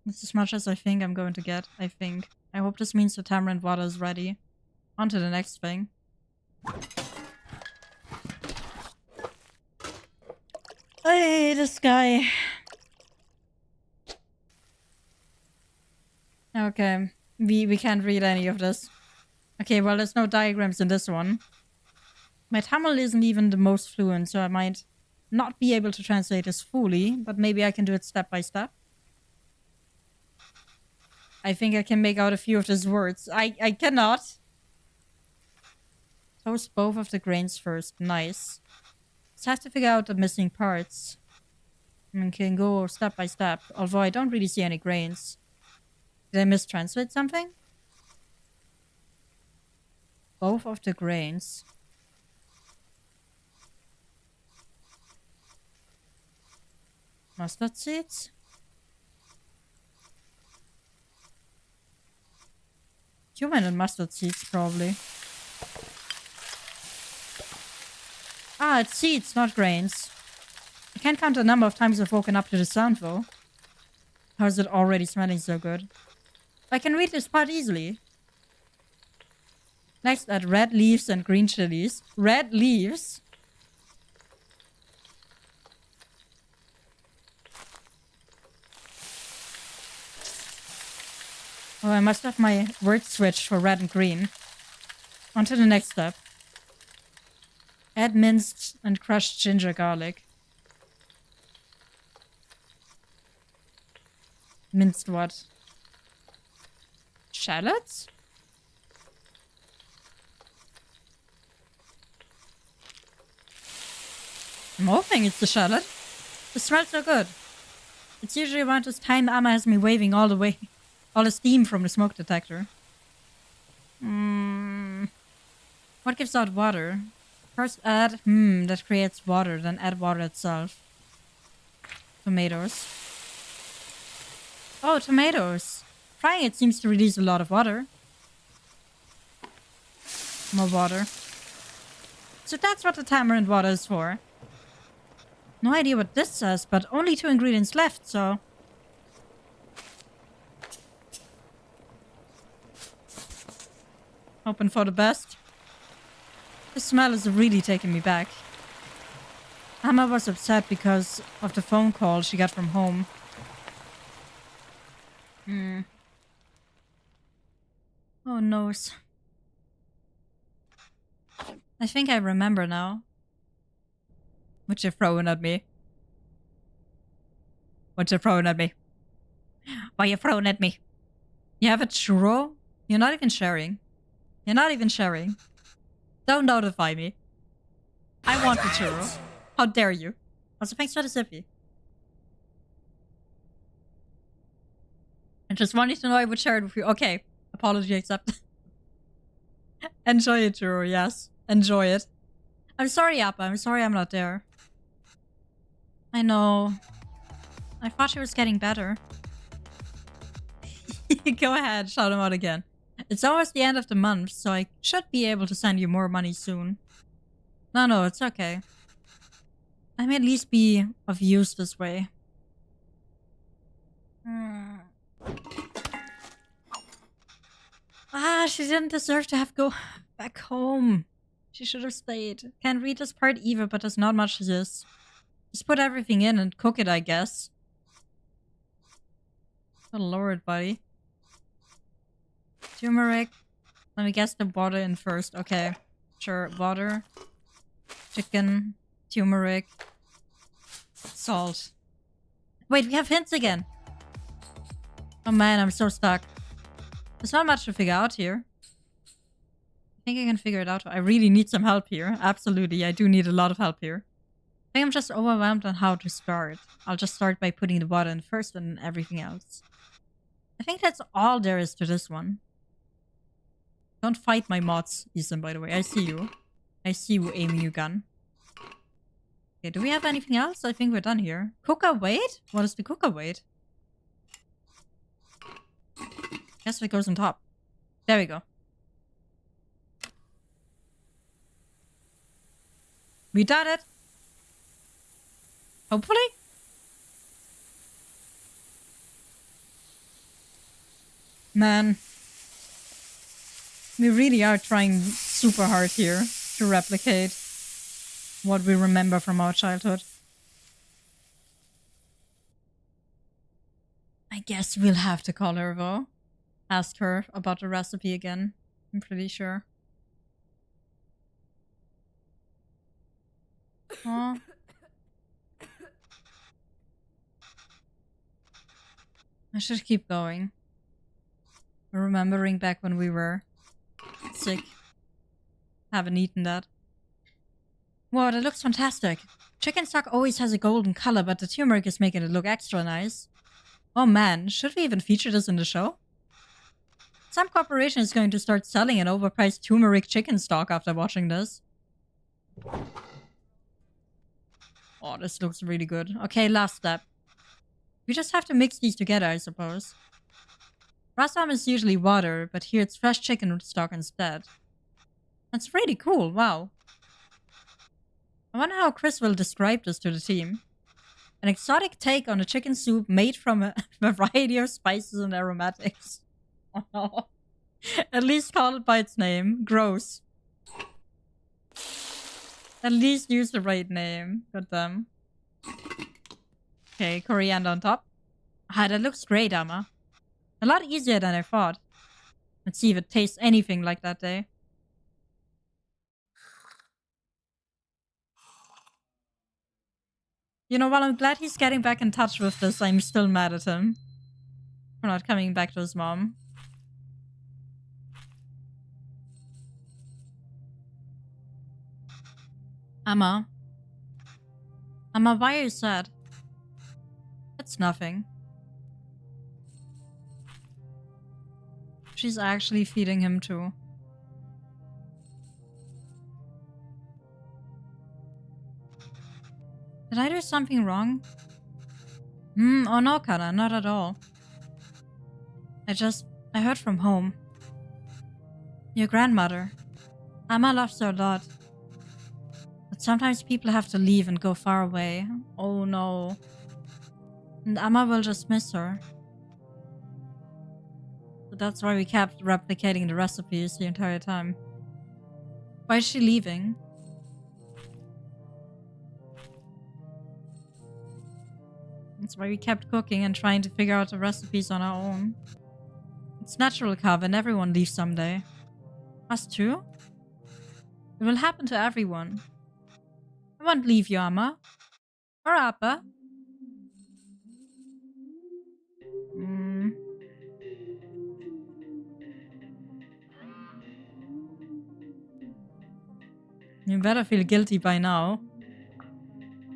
That's as much as I think I'm going to get, I think. I hope this means the tamarind water is ready. On to the next thing. Hey, this guy. Okay, we can't read any of this. Okay, well, there's no diagrams in this one. My Tamil isn't even the most fluent, so I might not be able to translate this fully, but maybe I can do it step by step. I think I can make out a few of these words. I cannot. Toast both of the grains first. Nice. Just have to figure out the missing parts. And can go step by step. Although I don't really see any grains. Did I mistranslate something? Both of the grains. Mustard seeds? Human and mustard seeds, probably. Ah, it's seeds, not grains. I can't count the number of times I've woken up to the sound, though. How is it already smelling so good? I can read this part easily. Next, add red leaves and green chilies. Red leaves? Oh, I must have my word switched for red and green. On to the next step. Add minced and crushed ginger garlic. Minced what? Shallots? I'm hoping it's the shallot. It smells so good. It's usually around this time Amma has me waving all the steam from the smoke detector. What gives out water? First add, that creates water, then add water itself. Tomatoes. Oh, tomatoes. Frying it seems to release a lot of water. More water. So that's what the tamarind water is for. No idea what this says, but only 2 ingredients left, so... Hoping for the best. The smell is really taking me back. Amma was upset because of the phone call she got from home. Oh no. I think I remember now. What you throwing at me? What you throwing at me? Why you throwing at me? You have a churro? You're not even sharing. You're not even sharing. Don't notify me. I want the churro. How dare you? Also, thanks for the sippy. I just wanted to know I would share it with you. Okay. Apology accepted. Enjoy it, churro. Yes. Enjoy it. I'm sorry, Appa. I'm sorry I'm not there. I know. I thought she was getting better. Go ahead, shout him out again. It's almost the end of the month, so I should be able to send you more money soon. No, it's okay. I may at least be of use this way. Ah, she didn't deserve to have go back home. She should have stayed. Can't read this part either, but there's not much to this. Just put everything in and cook it, I guess. Good lord, buddy. Turmeric. Let me guess the water in first. Okay. Sure. Water. Chicken. Turmeric. Salt. Wait, we have hints again. Oh man, I'm so stuck. There's not much to figure out here. I think I can figure it out. I really need some help here. Absolutely, I do need a lot of help here. I think I'm just overwhelmed on how to start. I'll just start by putting the water in first and then everything else. I think that's all there is to this one. Don't fight my mods, Ethan, by the way. I see you. I see you aiming your gun. Okay, do we have anything else? I think we're done here. Cooker weight? What is the cooker weight? Guess it goes on top. There we go. We done it! Hopefully? Man. We really are trying super hard here to replicate what we remember from our childhood. I guess we'll have to call her though. Ask her about the recipe again. I'm pretty sure. Oh. I should keep going. Remembering back when we were sick. Haven't eaten that. Wow, that looks fantastic. Chicken stock always has a golden color, but the turmeric is making it look extra nice. Oh man, should we even feature this in the show? Some corporation is going to start selling an overpriced turmeric chicken stock after watching this. Oh, this looks really good. Okay, last step. We just have to mix these together, I suppose. Rasam is usually water, but here it's fresh chicken stock instead. That's really cool, wow. I wonder how Chris will describe this to the team. An exotic take on a chicken soup made from a variety of spices and aromatics. Oh no. At least call it by its name. Gross. At least use the right name. Goddamn. Okay, coriander on top. Ah, that looks great, Amma. A lot easier than I thought. Let's see if it tastes anything like that day. You know, while I'm glad he's getting back in touch with this, I'm still mad at him for not coming back to his mom. Amma. Amma, why are you sad? It's nothing. She's actually feeding him too. Did I do something wrong? Oh no, Kana, not at all. I heard from home. Your grandmother. Amma loves her a lot. But sometimes people have to leave and go far away. Oh no. And Amma will just miss her. So that's why we kept replicating the recipes the entire time. Why is she leaving? That's why we kept cooking and trying to figure out the recipes on our own. It's natural, Kevin. Everyone leaves someday. Us too? It will happen to everyone. I won't leave you, Amma. Or Appa. You better feel guilty by now.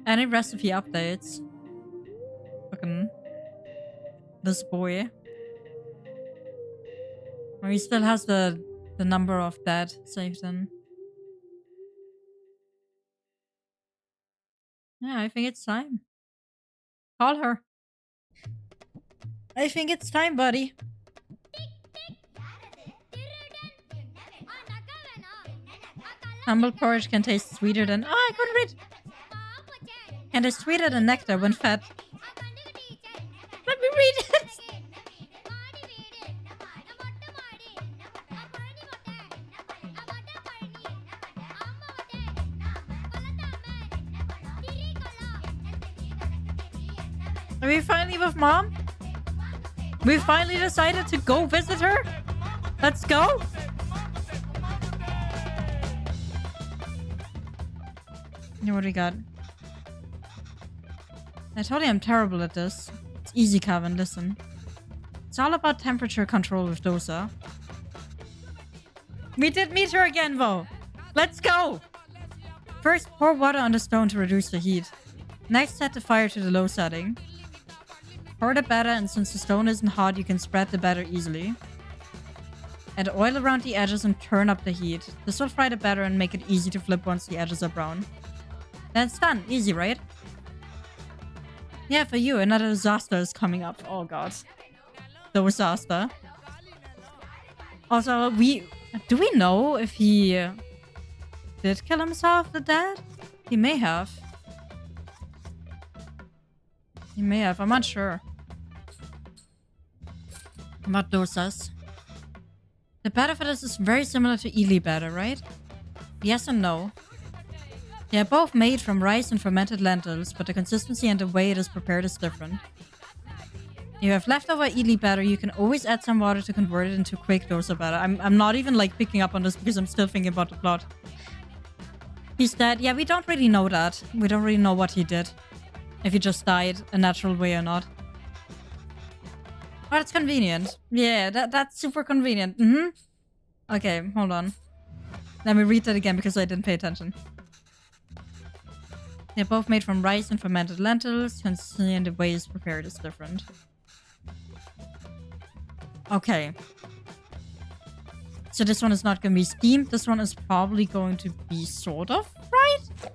Any recipe updates? Fucking this boy. Or he still has the number of dead saved in. Yeah, I think it's time. Call her. I think it's time, buddy. Humble porridge can taste sweeter than... Oh, I couldn't read! Can taste sweeter than nectar when fed. Let me read it! Are we finally with Mom? We finally decided to go visit her? Let's go! What do we got? I told you I'm terrible at this. It's easy, Kevin, listen. It's all about temperature control with Dosa. We did meet her again, though. Let's go! First, pour water on the stone to reduce the heat. Next, set the fire to the low setting. Pour the batter, and since the stone isn't hot, you can spread the batter easily. Add oil around the edges and turn up the heat. This will fry the batter and make it easy to flip once the edges are brown. Then it's done. Easy, right? Yeah, for you, another disaster is coming up. Oh god. The disaster. Also, do we know if he did kill himself, the dad? He may have. He may have. I'm not sure. About dosas. The batter for this is very similar to Ely batter, right? Yes and no. They are both made from rice and fermented lentils, but the consistency and the way it is prepared is different. If you have leftover Ely batter, you can always add some water to convert it into quick dosa batter. I'm not even like picking up on this because I'm still thinking about the plot. He's dead. Yeah, we don't really know that. We don't really know what he did. If he just died a natural way or not. Oh, that's convenient. Yeah, that's super convenient. Okay, hold on. Let me read that again because I didn't pay attention. They're both made from rice and fermented lentils. Consistency and the way it's prepared is different. Okay. So this one is not going to be steamed. This one is probably going to be sort of fried.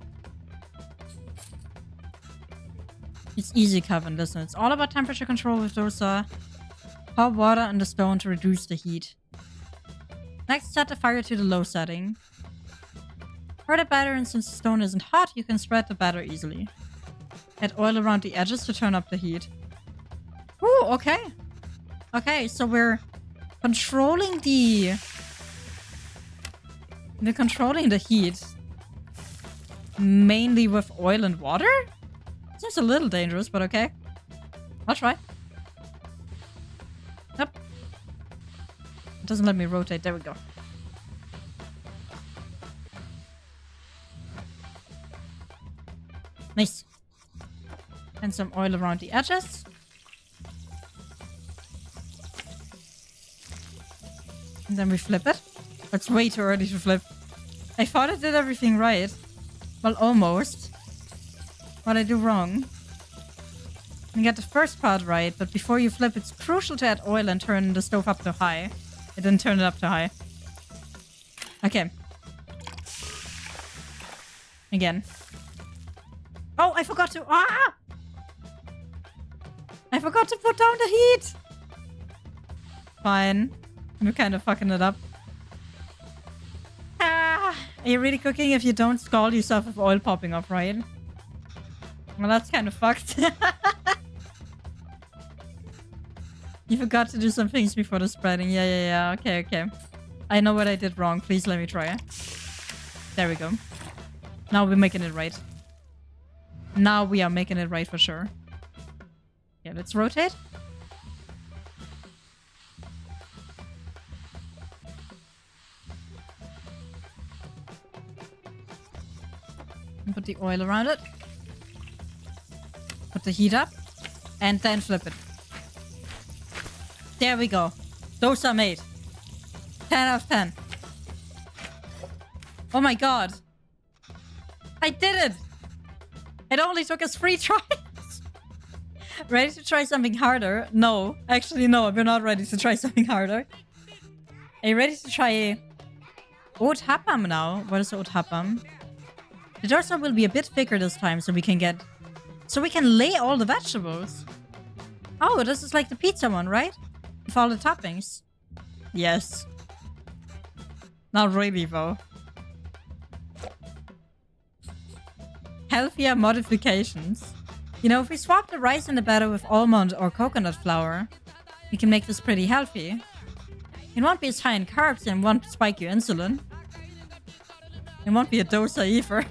It's easy, Kevin. Listen, it's all about temperature control with dosa. Pour water on the stone to reduce the heat. Next, set the fire to the low setting. Pour the batter, and since the stone isn't hot, you can spread the batter easily. Add oil around the edges to turn up the heat. Ooh, okay. Okay, so we're controlling the... We're controlling the heat. Mainly with oil and water? Seems a little dangerous, but okay. I'll try. Yep. It doesn't let me rotate. There we go. Nice. And some oil around the edges. And then we flip it. That's way too early to flip. I thought I did everything right. Well, almost. What I do wrong. You get the first part right, but before you flip, it's crucial to add oil and turn the stove up to high. I didn't turn it up to high. Okay. Again. Oh, I forgot to... Ah! I forgot to put down the heat! Fine. We're kind of fucking it up. Ah! Are you really cooking if you don't scald yourself with oil popping off, right? Well, that's kind of fucked. You forgot to do some things before the spreading. Yeah. Okay. I know what I did wrong. Please let me try it. There we go. Now we're making it right. Now we are making it right for sure. Yeah, let's rotate. And put the oil around it. Put the heat up. And then flip it. There we go. Those are made. 10 out of 10. Oh my god. I did it! It only took us 3 tries. Ready to try something harder? No. Actually, no. We're not ready to try something harder. Are you ready to try Oat Hapam now? What is Oat Hapam? The dosa will be a bit thicker this time so we can get... So we can lay all the vegetables. Oh, this is like the pizza one, right? With all the toppings. Yes. Not really, though. Healthier modifications. You know, if we swap the rice in the batter with almond or coconut flour, we can make this pretty healthy. It won't be as high in carbs and won't spike your insulin. It won't be a dosa either.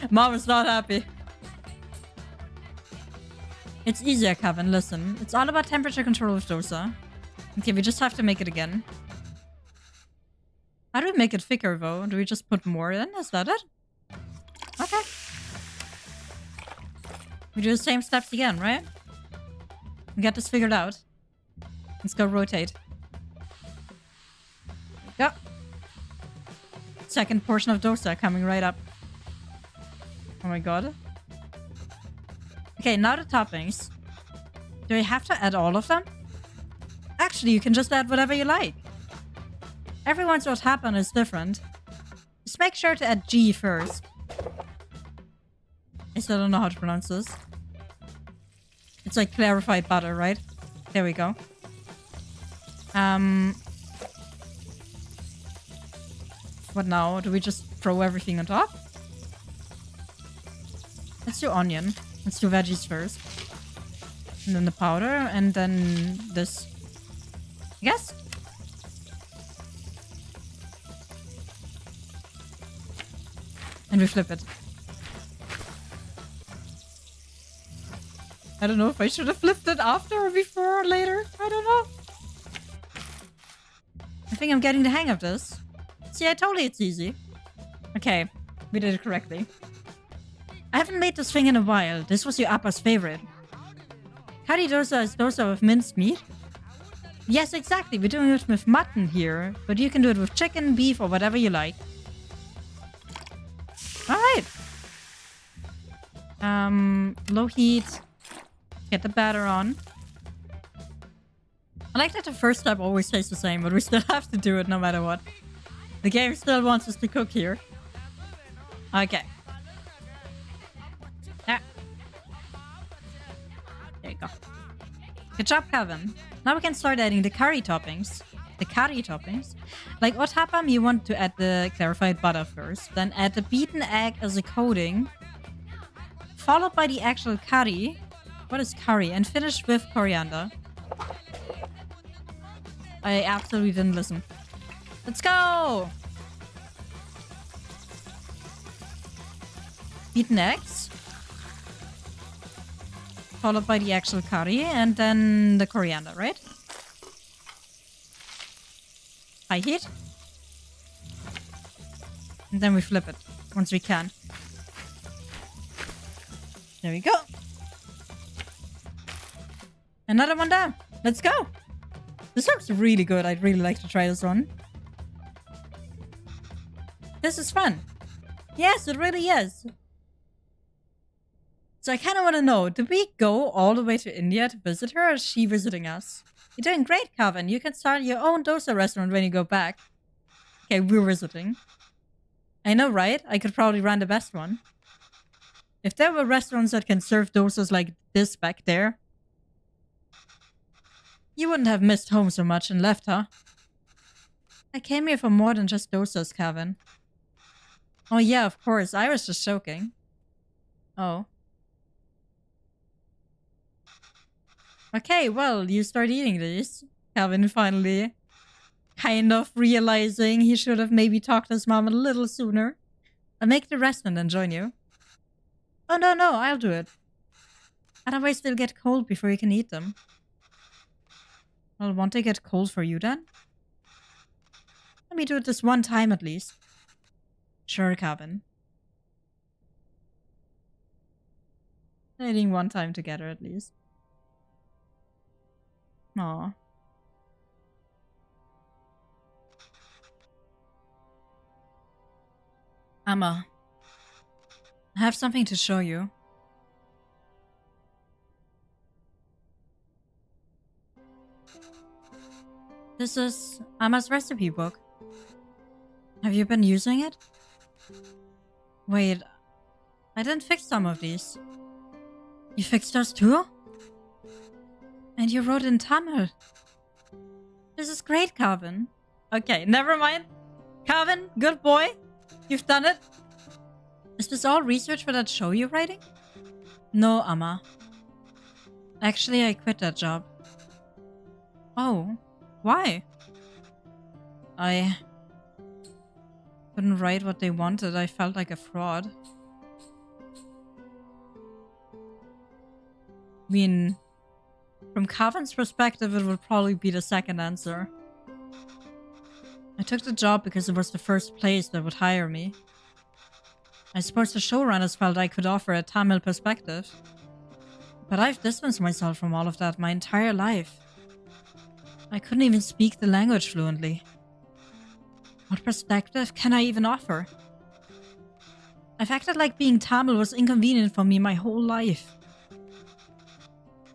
Mom is not happy. It's easier, Kevin. Listen. It's all about temperature control with dosa. Okay, we just have to make it again. How do we make it thicker, though? Do we just put more in? Is that it? Okay. We do the same steps again, right? We got this figured out. Let's go rotate. Go. Second portion of dosa coming right up. Oh my god. Okay, now the toppings. Do we have to add all of them? Actually, you can just add whatever you like. Everyone's what happened is different. Just make sure to add G first. I still don't know how to pronounce this. It's like clarified butter, right? There we go. What now? Do we just throw everything on top? Let's do onion. Let's do veggies first. And then the powder, and then this. I guess? And we flip it. I don't know if I should have flipped it after or before or later. I don't know. I think I'm getting the hang of this. See, I told you it's easy. Okay, we did it correctly. I haven't made this thing in a while. This was your Appa's favorite. Curry dosa is dosa with minced meat. Yes, exactly. We're doing it with mutton here, but you can do it with chicken, beef, or whatever you like. All right. Low heat. Get the batter on. I like that the first step always stays the same, but we still have to do it no matter what. The game still wants us to cook here. Okay. Ah. There you go. Good job, Kevin. Now we can start adding the curry toppings. The curry toppings. Like Ottapam, you want to add the clarified butter first. Then add the beaten egg as a coating. Followed by the actual curry. What is curry? And finish with coriander. I absolutely didn't listen. Let's go! Beaten eggs. Followed by the actual curry. And then the coriander, right? High heat. And then we flip it. Once we can. There we go. Another one down. Let's go. This looks really good. I'd really like to try this one. This is fun. Yes, it really is. So I kind of want to know, did we go all the way to India to visit her, or is she visiting us? You're doing great, Kevin. You can start your own dosa restaurant when you go back. Okay, we're visiting. I know, right? I could probably run the best one. If there were restaurants that can serve dosas like this back there, you wouldn't have missed home so much and left, huh? I came here for more than just dosas, Kevin. Oh yeah, of course. I was just joking. Oh. Okay, well, you start eating these. Kevin finally kind of realizing he should have maybe talked to his mom a little sooner. I'll make the rest and then join you. Oh, no, I'll do it. Otherwise, they'll get cold before you can eat them. Well, won't they get cold for you then? Let me do it this one time at least. Sure, Kevin. Eating one time together at least. Aw. Amma, I have something to show you. This is Amma's recipe book. Have you been using it? Wait, I didn't fix some of these. You fixed those too? And you wrote in Tamil. This is great, Calvin. Okay, never mind. Calvin, good boy. You've done it. Is this all research for that show you're writing? No, Amma. Actually, I quit that job. Oh, why? I couldn't write what they wanted. I felt like a fraud. I mean, from Calvin's perspective, it would probably be the second answer. I took the job because it was the first place that would hire me. I suppose the showrunners felt I could offer a Tamil perspective. But I've distanced myself from all of that my entire life. I couldn't even speak the language fluently. What perspective can I even offer? I've acted like being Tamil was inconvenient for me my whole life.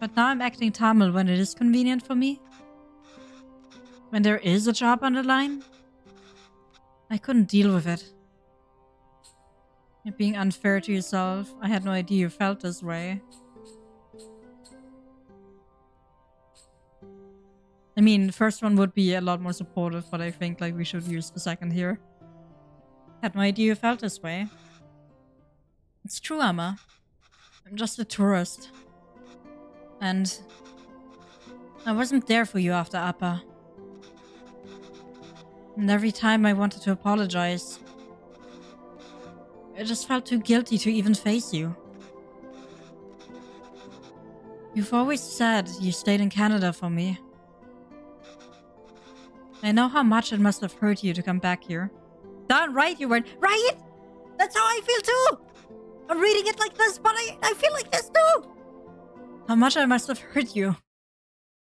But now I'm acting Tamil when it is convenient for me. When there is a job on the line. I couldn't deal with it. You're being unfair to yourself. I had no idea you felt this way. I mean, the first one would be a lot more supportive, but I think like we should use the second here. Had no idea you felt this way. It's true, Amma. I'm just a tourist. And I wasn't there for you after Appa. And every time I wanted to apologize, I just felt too guilty to even face you. You've always said you stayed in Canada for me. I know how much it must have hurt you to come back here. Darn right you weren't. Right? That's how I feel too! I'm reading it like this, but I feel like this too! How much I must have hurt you.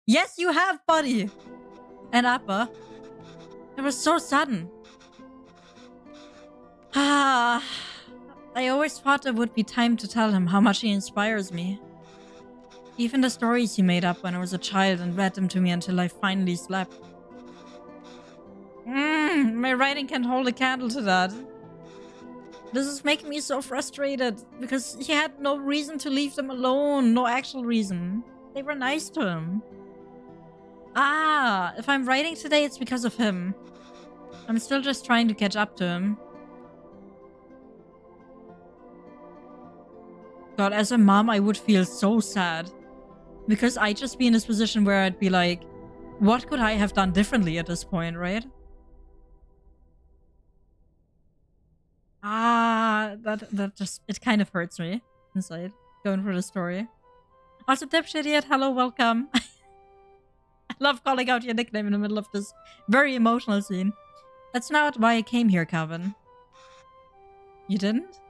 Yes, you have, buddy! and Appa. It was so sudden. I always thought there would be time to tell him how much he inspires me. Even the stories he made up when I was a child and read them to me until I finally slept. My writing can't hold a candle to that. This is making me so frustrated because he had no reason to leave them alone. No actual reason. They were nice to him. If I'm writing today, it's because of him. I'm still just trying to catch up to him. God, as a mom, I would feel so sad. Because I'd just be in this position where I'd be like, what could I have done differently at this point, right? That just, it kind of hurts me inside, going through the story. Also, Dipshit, hello, welcome. I love calling out your nickname in the middle of this very emotional scene. That's not why I came here, Calvin. You didn't?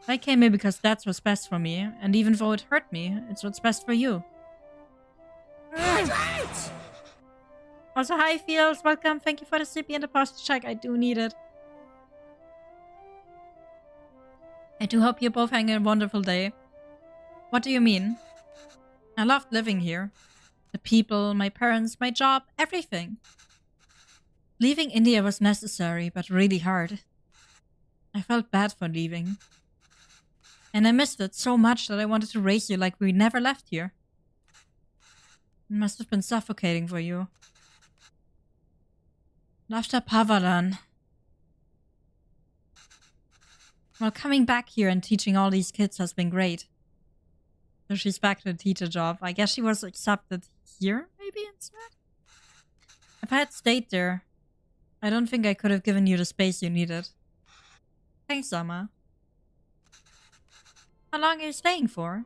I came here because that's what's best for me, and even though it hurt me, it's what's best for you. Also, hi, Feels, welcome. Thank you for the sippy and the postage check. I do need it. I do hope you're both having a wonderful day. What do you mean? I loved living here. The people, my parents, my job, everything. Leaving India was necessary, but really hard. I felt bad for leaving. And I missed it so much that I wanted to raise you like we never left here. It must have been suffocating for you. After Pavadan. Well, coming back here and teaching all these kids has been great. So she's back to the teacher job. I guess she was accepted here, maybe, instead? If I had stayed there, I don't think I could have given you the space you needed. Thanks, Amma. How long are you staying for?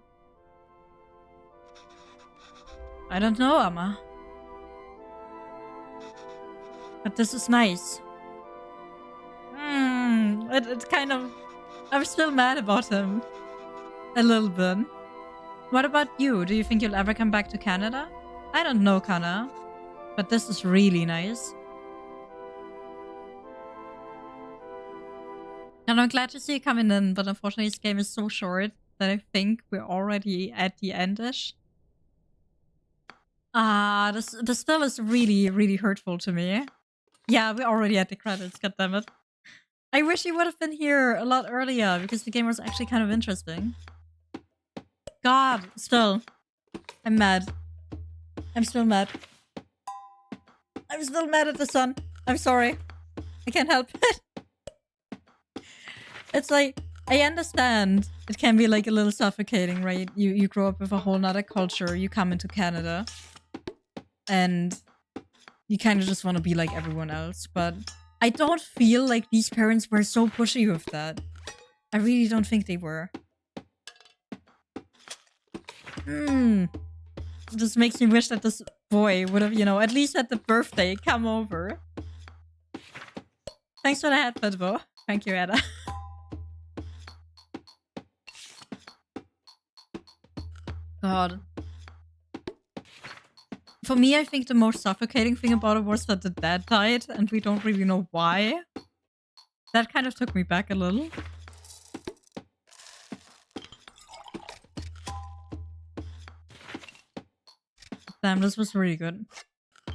I don't know, Amma. But this is nice. It kind of... I'm still mad about him. A little bit. What about you? Do you think you'll ever come back to Canada? I don't know, Kana. But this is really nice. And I'm glad to see you coming in, but unfortunately this game is so short that I think we're already at the end-ish. This still is really, really hurtful to me. Yeah, we're already at the credits, goddammit. I wish you would have been here a lot earlier, because the game was actually kind of interesting. God, still. I'm mad. I'm still mad. I'm still mad at the sun. I'm sorry. I can't help it. It's like, I understand it can be like a little suffocating, right? You grow up with a whole nother culture, you come into Canada, and you kind of just want to be like everyone else, but I don't feel like these parents were so pushy with that. I really don't think they were. Just makes me wish that this boy would have, you know, at least at the birthday, come over. Thanks for the hat, Pitbo. Thank you, Edda. God. For me, I think the most suffocating thing about it was that the dad died, and we don't really know why. That kind of took me back a little. Damn, this was really good.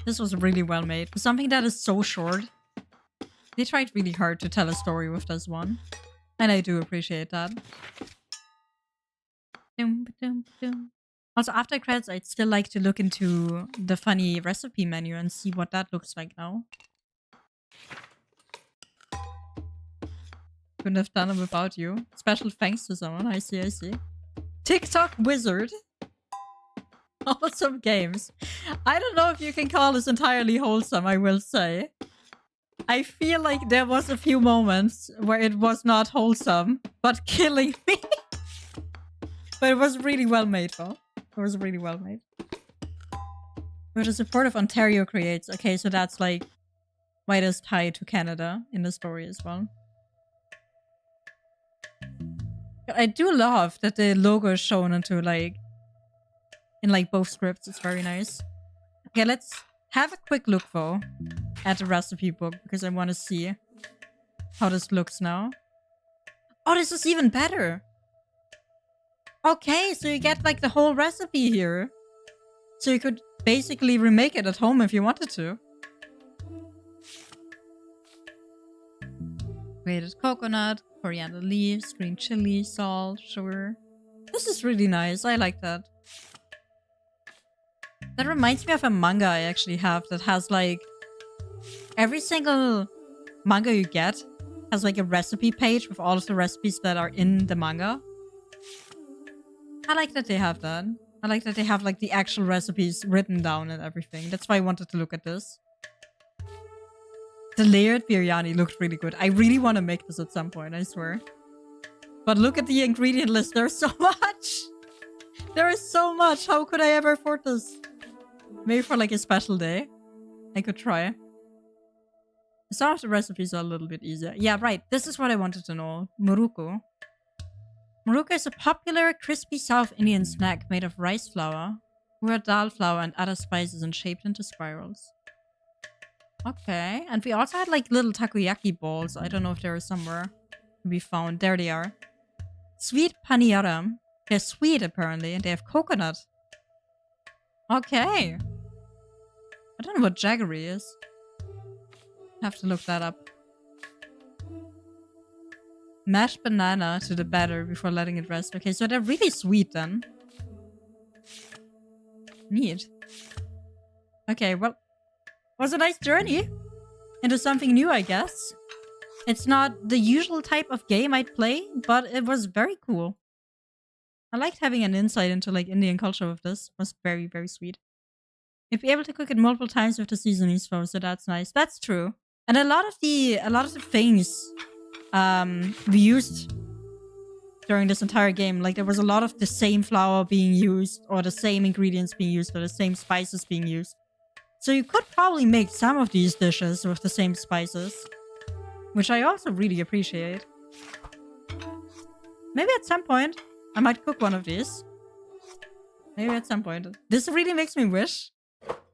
This was really well made. For something that is so short, they tried really hard to tell a story with this one. And I do appreciate that. Also, after credits, I'd still like to look into the funny recipe menu and see what that looks like now. Couldn't have done it without you. Special thanks to someone. I see, I see. TikTok wizard. Awesome games. I don't know if you can call this entirely wholesome, I will say. I feel like there was a few moments where it was not wholesome, but killing me. But it was really well made, though. It was really well made. With the support of Ontario Creates. Okay, so that's like why it is tied to Canada in the story as well. I do love that the logo is shown into like in like both scripts. It's very nice. Okay, let's have a quick look though at the recipe book because I want to see how this looks now. Oh, this is even better. Okay, so you get like the whole recipe here. So you could basically remake it at home if you wanted to. Grated coconut, coriander leaves, green chili, salt, sugar. This is really nice. I like that. That reminds me of a manga I actually have that has like... Every single manga you get has like a recipe page with all of the recipes that are in the manga. I like that they have that. I like that they have like the actual recipes written down and everything. That's why I wanted to look at this. The layered biryani looked really good. I really want to make this at some point, I swear. But look at the ingredient list. There's so much. There is so much. How could I ever afford this? Maybe for like a special day. I could try. Some of the recipes are a little bit easier. Yeah, right. This is what I wanted to know. Muruku. Muruku is a popular crispy South Indian snack made of rice flour, urad dal flour, and other spices and shaped into spirals. Okay. And we also had like little takoyaki balls. I don't know if there are somewhere to be found. There they are. Sweet paniyaram. They're sweet apparently, and they have coconut. Okay. I don't know what jaggery is. Have to look that up. Mashed banana to the batter before letting it rest. Okay, so they're really sweet then. Neat. Okay, well, was a nice journey into something new, I guess. It's not the usual type of game I'd play, but it was very cool. I liked having an insight into like Indian culture with this. It was very, very sweet. You'd be able to cook it multiple times with the seasonings though, so that's nice. That's true. And a lot of the things we used during this entire game, like there was a lot of the same flour being used, or the same ingredients being used, or the same spices being used. So you could probably make some of these dishes with the same spices, which I also really appreciate. Maybe at some point I might cook one of these. Maybe at some point. This really makes me wish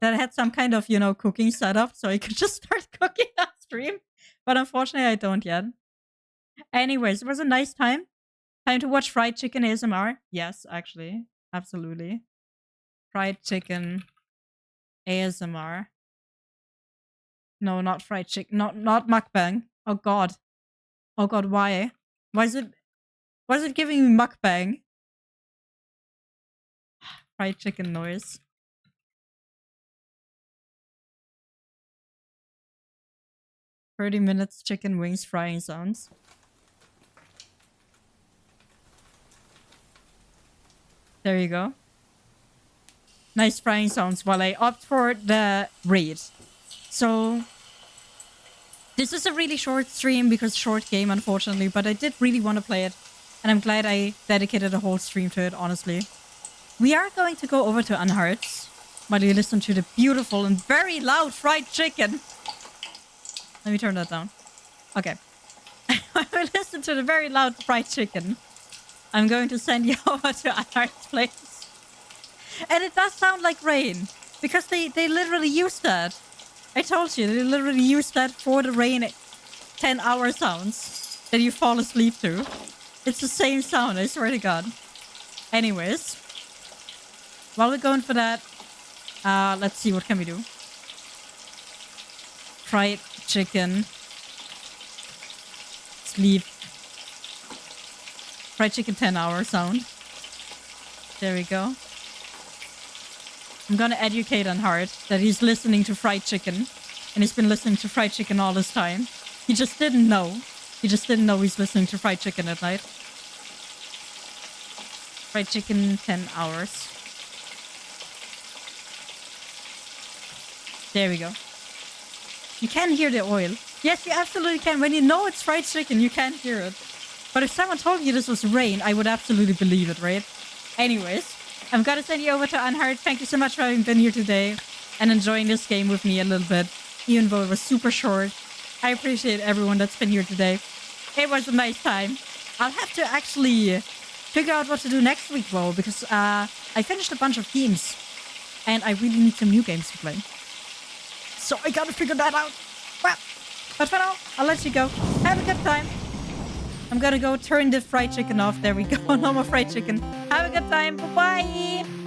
that I had some kind of, you know, cooking setup so I could just start cooking on stream. But unfortunately, I don't yet. Anyways, it was a nice time. Time to watch fried chicken ASMR. Yes, actually. Absolutely. Fried chicken ASMR. No, not fried chicken. Not mukbang. Oh god. Oh god, why? Why is it giving me mukbang? Fried chicken noise. "30 minutes chicken wings frying sounds." There you go. Nice frying sounds while I opt for the raid. So, this is a really short stream because short game, unfortunately, but I did really want to play it. And I'm glad I dedicated a whole stream to it, honestly. We are going to go over to Unhearts while you listen to the beautiful and very loud fried chicken. Let me turn that down. Okay. While we listen to the very loud fried chicken, I'm going to send you over to Unhearts place. And it does sound like rain, because they literally used that. I told you, they literally used that for the rain 10-hour sounds that you fall asleep to. It's the same sound, I swear to God. Anyways, while we're going for that, let's see, what can we do? Fried chicken. Sleep. Fried chicken 10-hour sound. There we go. I'm gonna educate Unheart that he's listening to fried chicken. And he's been listening to fried chicken all this time. He just didn't know. He just didn't know he's listening to fried chicken at night. Fried chicken 10 hours. There we go. You can hear the oil. Yes, you absolutely can. When you know it's fried chicken, you can hear it. But if someone told you this was rain, I would absolutely believe it, right? Anyways, I'm gonna send you over to Unheard. Thank you so much for having been here today and enjoying this game with me a little bit, even though it was super short. I appreciate everyone that's been here today. It was a nice time. I'll have to actually figure out what to do next week, though, because I finished a bunch of games and I really need some new games to play. So I gotta figure that out. Well, but for now, I'll let you go. Have a good time. I'm gonna go turn the fried chicken off. There we go. No more fried chicken. Have a good time. Bye-bye.